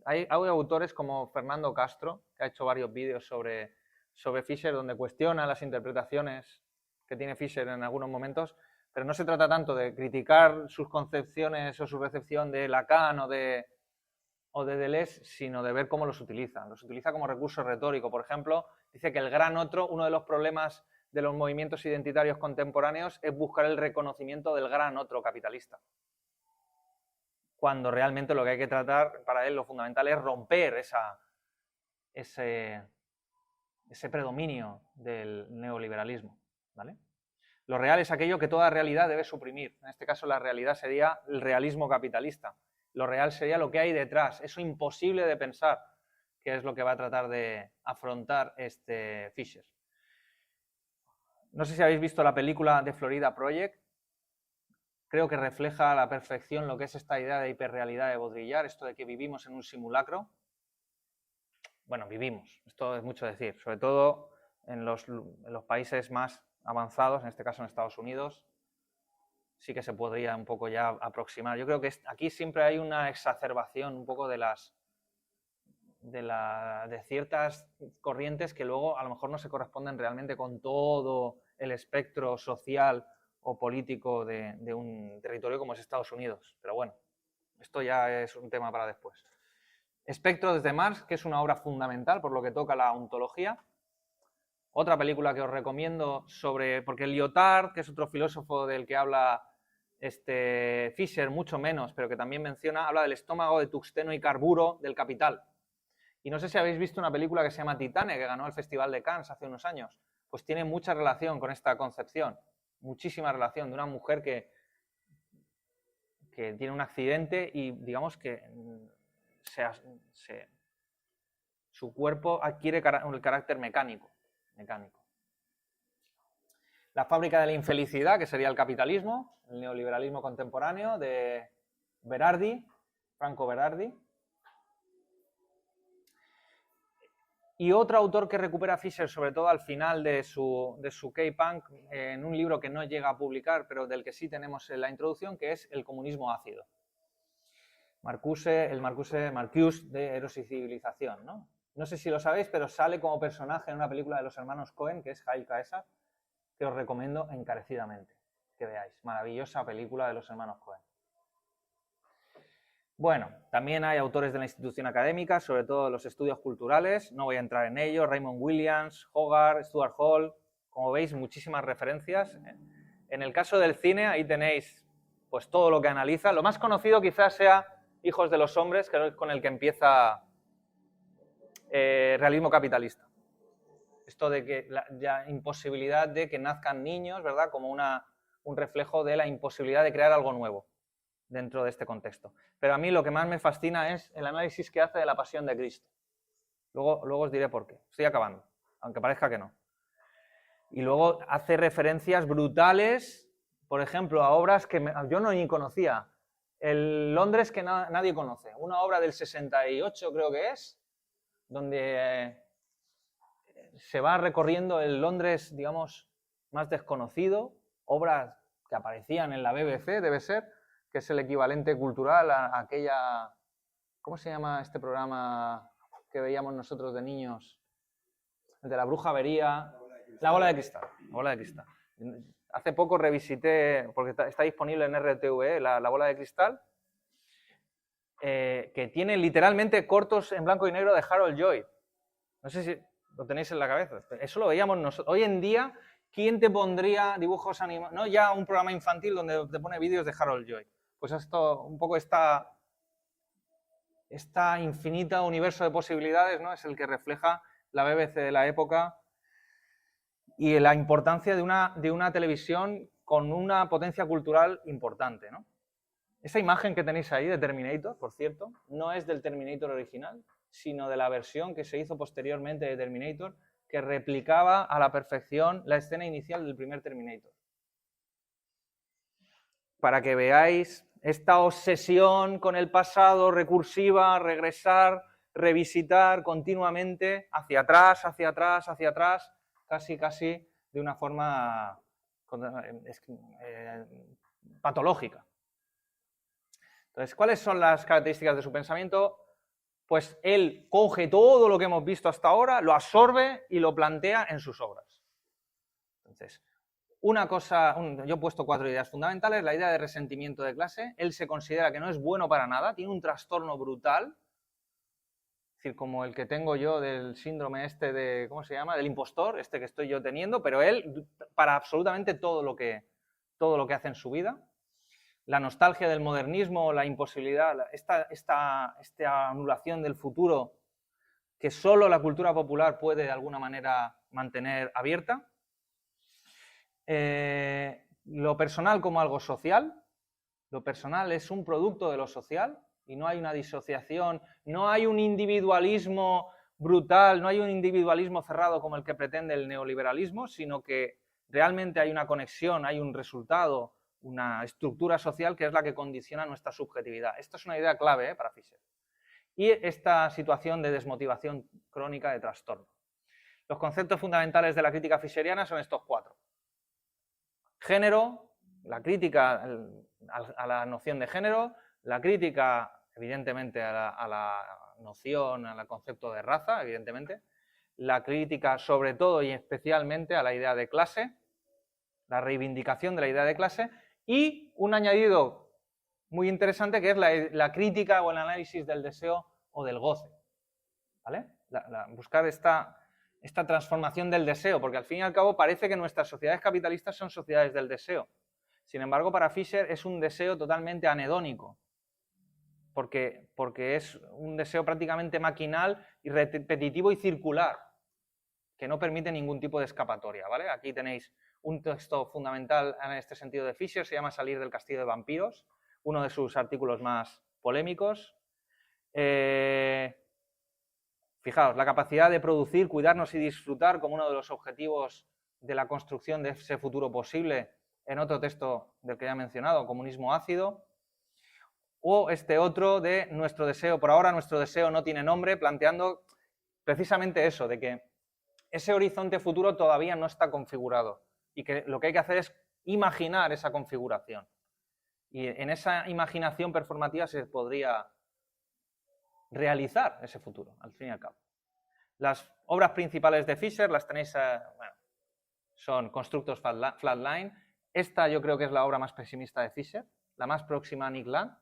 Hay autores como Fernando Castro, que ha hecho varios vídeos sobre Fisher, donde cuestiona las interpretaciones que tiene Fisher en algunos momentos, pero no se trata tanto de criticar sus concepciones o su recepción de Lacan o de Deleuze, sino de ver cómo los utiliza. Los utiliza como recurso retórico. Por ejemplo, dice que el gran otro, uno de los problemas de los movimientos identitarios contemporáneos es buscar el reconocimiento del gran otro capitalista. Cuando realmente lo que hay que tratar, para él lo fundamental es romper ese predominio del neoliberalismo, ¿vale? Lo real es aquello que toda realidad debe suprimir. En este caso la realidad sería el realismo capitalista. Lo real sería lo que hay detrás, eso imposible de pensar, que es lo que va a tratar de afrontar Fisher. No sé si habéis visto la película de Florida Project. Creo que refleja a la perfección lo que es esta idea de hiperrealidad de Baudrillard, esto de que vivimos en un simulacro. Bueno, vivimos, esto es mucho decir, sobre todo en los países más avanzados, en este caso en Estados Unidos, sí que se podría un poco ya aproximar. Yo creo que aquí siempre hay una exacerbación un poco de ciertas corrientes que luego a lo mejor no se corresponden realmente con todo el espectro social o político de un territorio como es Estados Unidos. Pero bueno, esto ya es un tema para después. Espectro desde Marx, que es una obra fundamental por lo que toca la ontología. Otra película que os recomiendo porque Lyotard, que es otro filósofo del que habla Fisher, mucho menos, pero que también habla del estómago de tuxteno y carburo del capital. Y no sé si habéis visto una película que se llama Titane, que ganó el Festival de Cannes hace unos años. Pues tiene mucha relación con esta concepción, muchísima relación, de una mujer que tiene un accidente y digamos que su cuerpo adquiere el carácter mecánico. La fábrica de la infelicidad, que sería el capitalismo, el neoliberalismo contemporáneo, de Berardi, Franco Berardi. Y otro autor que recupera Fisher, sobre todo al final de su K-Punk, en un libro que no llega a publicar, pero del que sí tenemos la introducción, que es El comunismo ácido. Marcuse de Eros y Civilización, ¿no? No sé si lo sabéis, pero sale como personaje en una película de los hermanos Cohen, que es Hail Caesar, que os recomiendo encarecidamente que veáis. Maravillosa película de los hermanos Cohen. Bueno, también hay autores de la institución académica, sobre todo los estudios culturales, no voy a entrar en ello, Raymond Williams, Hogarth, Stuart Hall, como veis, muchísimas referencias. En el caso del cine, ahí tenéis pues todo lo que analiza. Lo más conocido quizás sea Hijos de los Hombres, que es con el que empieza realismo capitalista. Esto de que la imposibilidad de que nazcan niños, ¿verdad? Como un reflejo de la imposibilidad de crear algo nuevo dentro de este contexto. Pero a mí lo que más me fascina es el análisis que hace de la pasión de Cristo. Luego os diré por qué. Estoy acabando, aunque parezca que no. Y luego hace referencias brutales, por ejemplo, a obras que yo no ni conocía. El Londres que nadie conoce. Una obra del 68 creo que es, donde se va recorriendo el Londres, digamos, más desconocido, obras que aparecían en la BBC, debe ser, que es el equivalente cultural a aquella... ¿Cómo se llama este programa que veíamos nosotros de niños? El de la bruja avería... La bola de cristal. La bola de cristal. Hace poco revisité, porque está disponible en RTV, la bola de cristal, que tiene literalmente cortos en blanco y negro de Harold Lloyd. No sé si lo tenéis en la cabeza. Eso lo veíamos nosotros. Hoy en día, ¿quién te pondría dibujos animados? No ya un programa infantil donde te pone vídeos de Harold Lloyd. Pues esto, un poco esta infinita universo de posibilidades, ¿no? Es el que refleja la BBC de la época y la importancia de una televisión con una potencia cultural importante, ¿no? Esa imagen que tenéis ahí de Terminator, por cierto, no es del Terminator original, sino de la versión que se hizo posteriormente de Terminator, que replicaba a la perfección la escena inicial del primer Terminator. Para que veáis esta obsesión con el pasado, recursiva, regresar, revisitar continuamente, hacia atrás, hacia atrás, hacia atrás, casi de una forma patológica. Entonces, ¿cuáles son las características de su pensamiento? Pues él coge todo lo que hemos visto hasta ahora, lo absorbe y lo plantea en sus obras. Entonces, yo he puesto 4 ideas fundamentales. La idea de resentimiento de clase. Él se considera que no es bueno para nada, tiene un trastorno brutal, es decir, como el que tengo yo del síndrome de, ¿cómo se llama?, del impostor, que estoy yo teniendo, pero él para absolutamente todo lo que hace en su vida. La nostalgia del modernismo, la imposibilidad, esta anulación del futuro que solo la cultura popular puede de alguna manera mantener abierta. Lo personal como algo social. Lo personal es un producto de lo social y no hay una disociación, no hay un individualismo brutal, no hay un individualismo cerrado como el que pretende el neoliberalismo, sino que realmente hay una conexión, hay un resultado, una estructura social que es la que condiciona nuestra subjetividad. Esto es una idea clave para Fischer. Y esta situación de desmotivación crónica de trastorno. Los conceptos fundamentales de la crítica fischeriana son estos 4. Género, la crítica a la noción de género, la crítica, evidentemente, a la noción, al concepto de raza, evidentemente, la crítica sobre todo y especialmente a la idea de clase, la reivindicación de la idea de clase, y un añadido muy interesante que es la crítica o el análisis del deseo o del goce. ¿Vale? Buscar esta transformación del deseo, porque al fin y al cabo parece que nuestras sociedades capitalistas son sociedades del deseo. Sin embargo, para Fischer es un deseo totalmente anhedónico, porque es un deseo prácticamente maquinal y repetitivo y circular, que no permite ningún tipo de escapatoria. ¿Vale? Aquí tenéis un texto fundamental en este sentido de Fischer, se llama Salir del castillo de vampiros, uno de sus artículos más polémicos. Fijaos, la capacidad de producir, cuidarnos y disfrutar como uno de los objetivos de la construcción de ese futuro posible, en otro texto del que ya he mencionado, Comunismo ácido. O este otro de nuestro deseo, por ahora nuestro deseo no tiene nombre, planteando precisamente eso, de que ese horizonte futuro todavía no está configurado y que lo que hay que hacer es imaginar esa configuración. Y en esa imaginación performativa se podría realizar ese futuro, al fin y al cabo. Las obras principales de Fischer las tenéis, son Constructors Flatline. Esta yo creo que es la obra más pesimista de Fischer, la más próxima a Nick Land.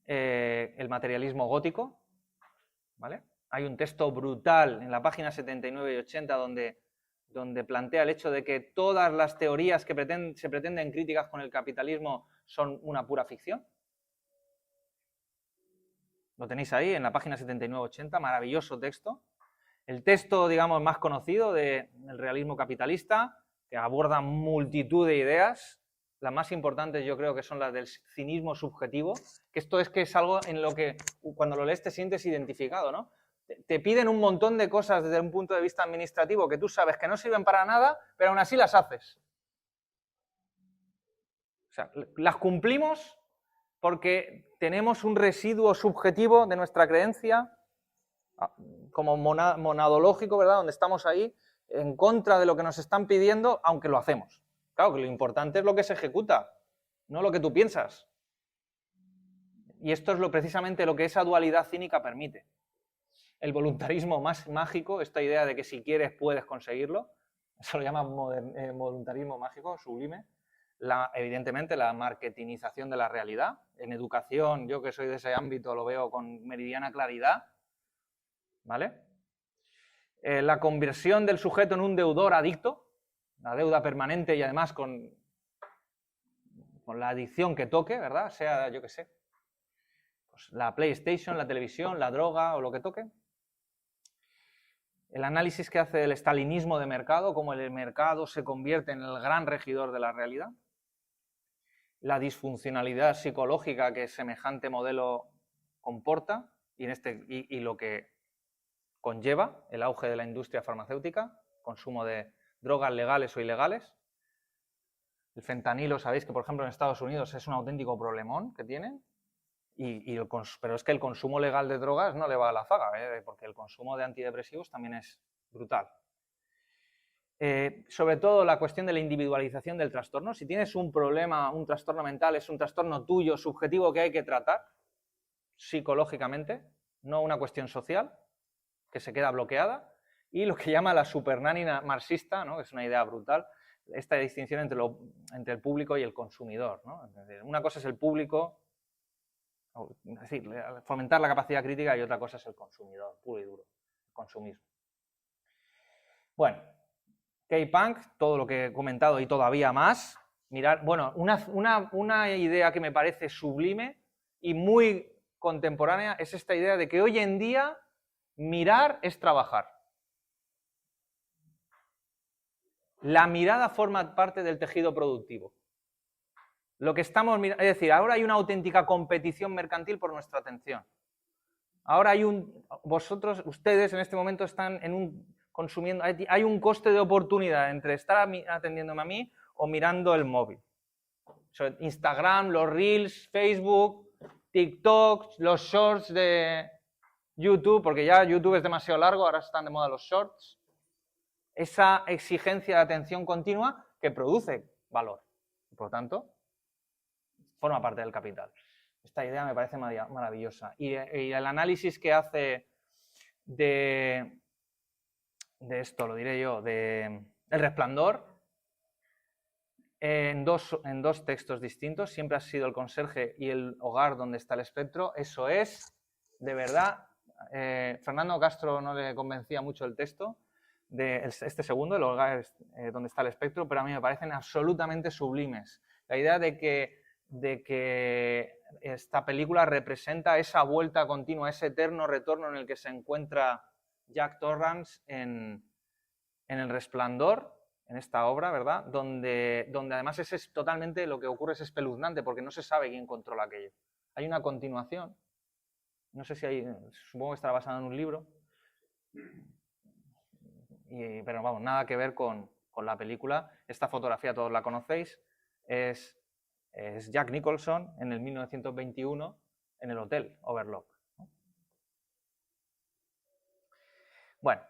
El materialismo gótico, ¿vale? Hay un texto brutal en la página 79 y 80 donde plantea el hecho de que todas las teorías que se pretenden críticas con el capitalismo son una pura ficción. Lo tenéis ahí en la página 79-80, maravilloso texto. El texto, digamos, más conocido del realismo capitalista, que aborda multitud de ideas. Las más importantes yo creo que son las del cinismo subjetivo, que esto es algo en lo que cuando lo lees te sientes identificado, ¿no? Te piden un montón de cosas desde un punto de vista administrativo que tú sabes que no sirven para nada, pero aún así las haces. O sea, las cumplimos porque tenemos un residuo subjetivo de nuestra creencia, como monadológico, ¿verdad? Donde estamos ahí en contra de lo que nos están pidiendo, aunque lo hacemos. Claro, que lo importante es lo que se ejecuta, no lo que tú piensas. Y esto es precisamente lo que esa dualidad cínica permite. El voluntarismo más mágico, esta idea de que si quieres puedes conseguirlo, eso lo llaman voluntarismo mágico, sublime. Evidentemente la marketingización de la realidad. En educación, yo que soy de ese ámbito lo veo con meridiana claridad, ¿vale? La conversión del sujeto en un deudor adicto, la deuda permanente y además con la adicción que toque, ¿verdad? Sea, yo que sé, pues la PlayStation, la televisión, la droga o lo que toque. El análisis que hace del estalinismo de mercado, cómo el mercado se convierte en el gran regidor de la realidad. la disfuncionalidad psicológica que semejante modelo comporta y lo que conlleva el auge de la industria farmacéutica, consumo de drogas legales o ilegales. El fentanilo, sabéis que por ejemplo en Estados Unidos es un auténtico problemón que tienen, pero es que el consumo legal de drogas no le va a la zaga, porque el consumo de antidepresivos también es brutal. Sobre todo la cuestión de la individualización del trastorno. Si tienes un problema, un trastorno mental, es un trastorno tuyo, subjetivo, que hay que tratar psicológicamente, no una cuestión social que se queda bloqueada. Y lo que llama la supernani marxista, ¿no? Que es una idea brutal, esta distinción entre el público y el consumidor, ¿no? Una cosa es el público, es decir, fomentar la capacidad crítica, y otra cosa es el consumidor, puro y duro, el consumismo. Bueno, K-Punk, todo lo que he comentado y todavía más. Mirar, bueno, una idea que me parece sublime y muy contemporánea es esta idea de que hoy en día mirar es trabajar. La mirada forma parte del tejido productivo. Lo que estamos mirando, es decir, ahora hay una auténtica competición mercantil por nuestra atención. Ahora ustedes en este momento están consumiendo, hay un coste de oportunidad entre estar atendiéndome a mí o mirando el móvil. Instagram, los Reels, Facebook, TikTok, los Shorts de YouTube, porque ya YouTube es demasiado largo, ahora están de moda los Shorts. Esa exigencia de atención continua que produce valor. Por lo tanto, forma parte del capital. Esta idea me parece maravillosa. Y el análisis que hace de esto, lo diré yo, de El Resplandor, en dos textos distintos, siempre ha sido el conserje y el hogar donde está el espectro. Eso es, de verdad, Fernando Castro no le convencía mucho el texto, de este segundo, el hogar donde está el espectro, pero a mí me parecen absolutamente sublimes. La idea de que esta película representa esa vuelta continua, ese eterno retorno en el que se encuentra Jack Torrance en El Resplandor, en esta obra, ¿verdad? Donde además es totalmente, lo que ocurre es espeluznante, porque no se sabe quién controla aquello. Hay una continuación, no sé si supongo que estará basada en un libro, pero vamos, nada que ver con la película. Esta fotografía todos la conocéis, es Jack Nicholson en el 1921 en el Hotel Overlook. Bueno,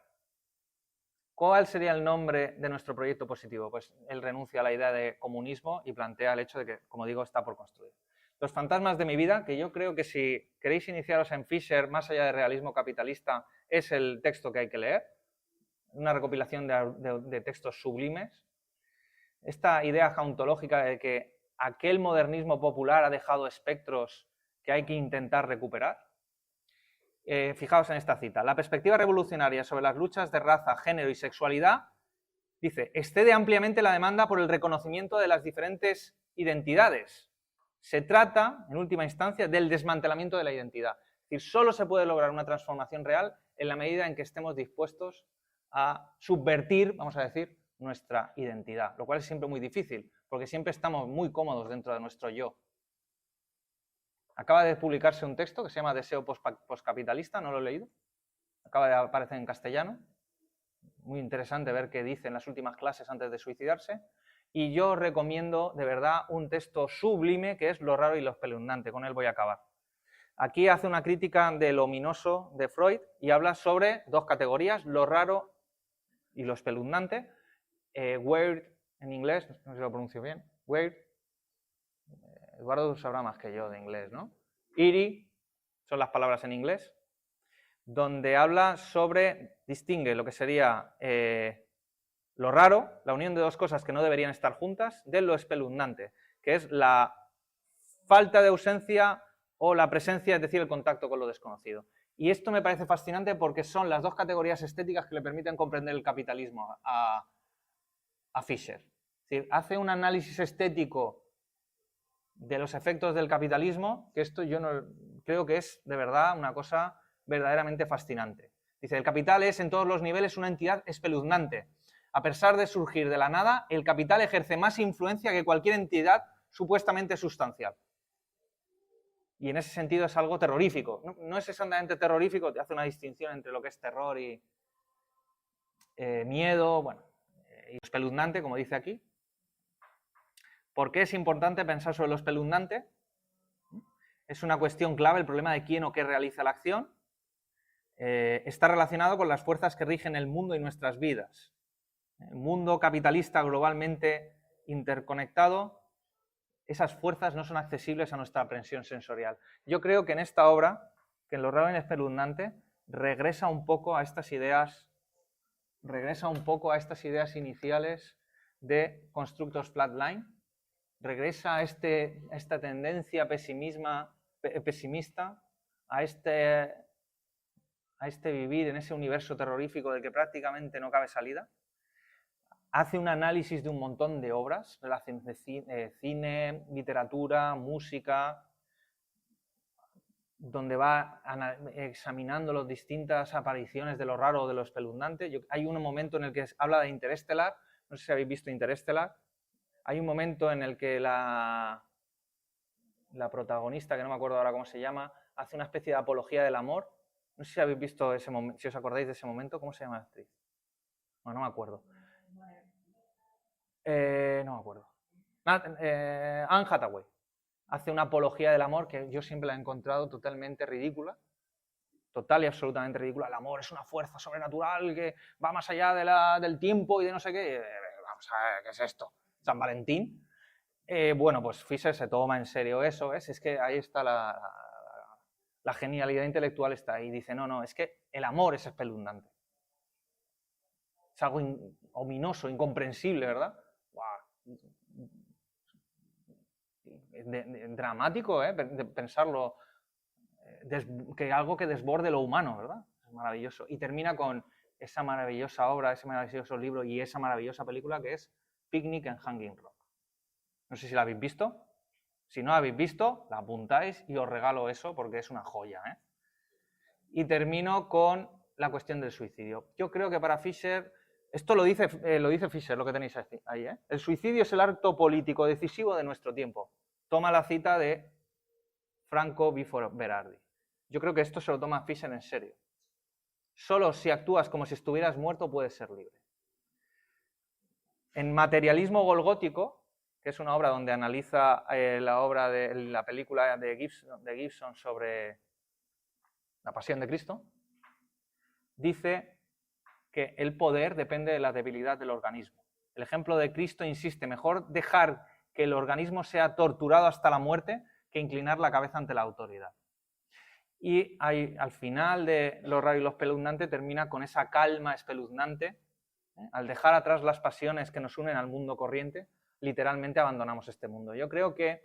¿cuál sería el nombre de nuestro proyecto positivo? Pues él renuncia a la idea de comunismo y plantea el hecho de que, como digo, está por construir. Los fantasmas de mi vida, que yo creo que si queréis iniciaros en Fisher, más allá de realismo capitalista, es el texto que hay que leer. Una recopilación de textos sublimes. Esta idea jauntológica de que aquel modernismo popular ha dejado espectros que hay que intentar recuperar. Fijaos en esta cita. La perspectiva revolucionaria sobre las luchas de raza, género y sexualidad, dice, excede ampliamente la demanda por el reconocimiento de las diferentes identidades. Se trata, en última instancia, del desmantelamiento de la identidad. Es decir, solo se puede lograr una transformación real en la medida en que estemos dispuestos a subvertir, vamos a decir, nuestra identidad, lo cual es siempre muy difícil, porque siempre estamos muy cómodos dentro de nuestro yo. Acaba de publicarse un texto que se llama Deseo postcapitalista, no lo he leído, acaba de aparecer en castellano, muy interesante ver qué dice en las últimas clases antes de suicidarse, y yo recomiendo de verdad un texto sublime que es Lo raro y lo espeluznante, con él voy a acabar. Aquí hace una crítica de lo ominoso de Freud y habla sobre dos categorías, lo raro y lo espeluznante. Weird en inglés, no sé si lo pronuncio bien, weird, Eduardo sabrá más que yo de inglés, ¿no? Eerie, son las palabras en inglés, donde habla sobre, distingue lo que sería lo raro, la unión de dos cosas que no deberían estar juntas, de lo espeluznante, que es la falta de ausencia o la presencia, es decir, el contacto con lo desconocido. Y esto me parece fascinante porque son las dos categorías estéticas que le permiten comprender el capitalismo a Fisher. Es decir, hace un análisis estético de los efectos del capitalismo, que esto yo no creo que es de verdad una cosa verdaderamente fascinante. Dice, el capital es en todos los niveles una entidad espeluznante. A pesar de surgir de la nada, el capital ejerce más influencia que cualquier entidad supuestamente sustancial. Y en ese sentido es algo terrorífico. No es exactamente terrorífico, te hace una distinción entre lo que es terror y miedo, bueno, y espeluznante, como dice aquí. ¿Por qué es importante pensar sobre lo espeluznante? Es una cuestión clave, el problema de quién o qué realiza la acción. Está relacionado con las fuerzas que rigen el mundo y nuestras vidas. El mundo capitalista globalmente interconectado, esas fuerzas no son accesibles a nuestra aprensión sensorial. Yo creo que en esta obra, que en Lo raro y espeluznante, regresa un poco a estas ideas iniciales de Constructors Flatline, regresa a esta tendencia pesimista, a este vivir en ese universo terrorífico del que prácticamente no cabe salida. Hace un análisis de un montón de obras, relaciones de cine, literatura, música, donde va examinando las distintas apariciones de lo raro o de lo espeluznante. Hay un momento en el que habla de Interestelar, no sé si habéis visto Interestelar. Hay un momento en el que la protagonista, que no me acuerdo ahora cómo se llama, hace una especie de apología del amor. No sé si habéis visto ese momento, si os acordáis de ese momento. ¿Cómo se llama la actriz? Bueno, no me acuerdo. No me acuerdo. Anne Hathaway hace una apología del amor que yo siempre la he encontrado totalmente ridícula. Total y absolutamente ridícula. El amor es una fuerza sobrenatural que va más allá del tiempo y de no sé qué. Vamos a ver, ¿qué es esto? San Valentín. Bueno, pues Fisher se toma en serio eso, ¿ves? Es que ahí está la genialidad intelectual está ahí. Dice, no, es que el amor es espeluznante. Es algo ominoso, incomprensible, ¿verdad? Wow. Dramático, de pensarlo, que algo que desborde lo humano, ¿verdad? Es maravilloso. Y termina con esa maravillosa obra, ese maravilloso libro y esa maravillosa película que es Picnic en Hanging Rock. No sé si la habéis visto. Si no la habéis visto, la apuntáis y os regalo eso porque es una joya, ¿eh? Y termino con la cuestión del suicidio. Yo creo que para Fisher, esto lo dice Fisher, lo que tenéis ahí, ¿eh? El suicidio es el acto político decisivo de nuestro tiempo. Toma la cita de Franco Berardi. Yo creo que esto se lo toma Fisher en serio. Solo si actúas como si estuvieras muerto puedes ser libre. En Materialismo Golgótico, que es una obra donde analiza la película de Gibson sobre la Pasión de Cristo, dice que el poder depende de la debilidad del organismo. El ejemplo de Cristo insiste, mejor dejar que el organismo sea torturado hasta la muerte que inclinar la cabeza ante la autoridad. Y al final de Lo raro y lo espeluznante termina con esa calma espeluznante. Al dejar atrás las pasiones que nos unen al mundo corriente, literalmente abandonamos este mundo. Yo creo que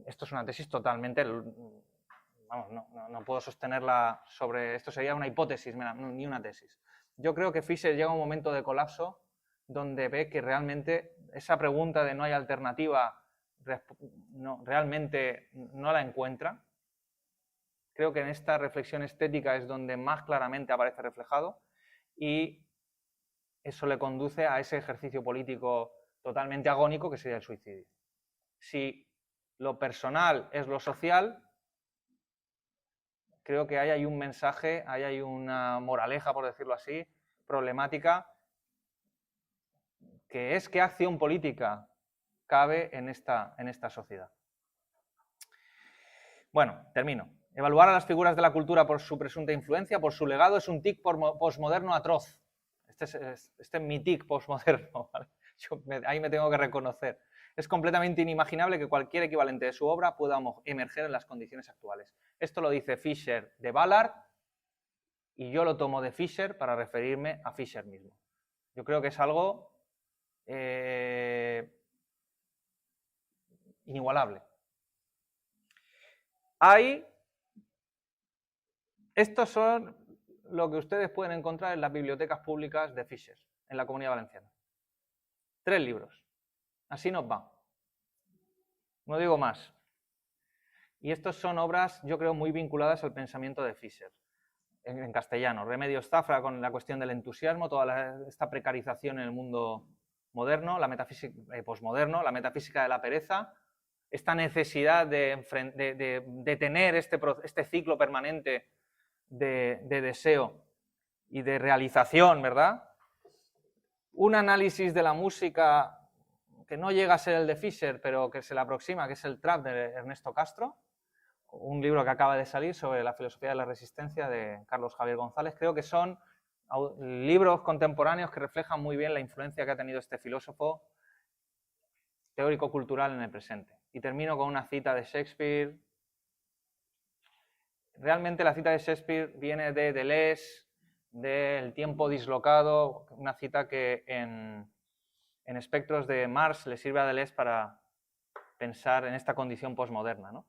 esto es una tesis totalmente... Vamos, no puedo sostenerla sobre... Esto sería una hipótesis, ni una tesis. Yo creo que Fisher llega a un momento de colapso donde ve que realmente esa pregunta de no hay alternativa realmente no la encuentra. Creo que en esta reflexión estética es donde más claramente aparece reflejado y eso le conduce a ese ejercicio político totalmente agónico que sería el suicidio. Si lo personal es lo social, creo que ahí hay un mensaje, ahí hay una moraleja, por decirlo así, problemática, que es qué acción política cabe en esta sociedad. Bueno, termino. Evaluar a las figuras de la cultura por su presunta influencia, por su legado, es un tic posmoderno atroz. Este es mi tic posmoderno, ¿vale? Ahí me tengo que reconocer. Es completamente inimaginable que cualquier equivalente de su obra pueda emerger en las condiciones actuales. Esto lo dice Fisher de Ballard y yo lo tomo de Fisher para referirme a Fisher mismo. Yo creo que es algo inigualable. Estos son lo que ustedes pueden encontrar en las bibliotecas públicas de Fisher, en la Comunidad Valenciana. 3 libros. Así nos va. No digo más. Y estos son obras, yo creo, muy vinculadas al pensamiento de Fisher. En castellano, Remedios Zafra con la cuestión del entusiasmo, toda esta precarización en el mundo moderno, la metafísica posmoderno, la metafísica de la pereza, esta necesidad de tener este ciclo permanente de deseo y de realización, ¿verdad? Un análisis de la música que no llega a ser el de Fischer, pero que se le aproxima, que es el trap de Ernesto Castro, un libro que acaba de salir sobre la filosofía de la resistencia de Carlos Javier González. Creo que son libros contemporáneos que reflejan muy bien la influencia que ha tenido este filósofo teórico-cultural en el presente. Y termino con una cita de Shakespeare. Realmente la cita de Shakespeare viene de Deleuze, del tiempo dislocado, una cita que en Espectros de Marx le sirve a Deleuze para pensar en esta condición posmoderna, ¿no?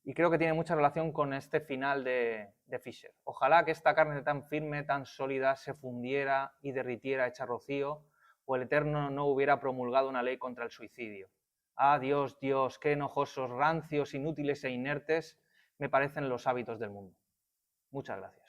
Y creo que tiene mucha relación con este final de Fischer. Ojalá que esta carne tan firme, tan sólida, se fundiera y derritiera hecha rocío, o el Eterno no hubiera promulgado una ley contra el suicidio. Ah, Dios, Dios, qué enojosos, rancios, inútiles e inertes me parecen los hábitos del mundo. Muchas gracias.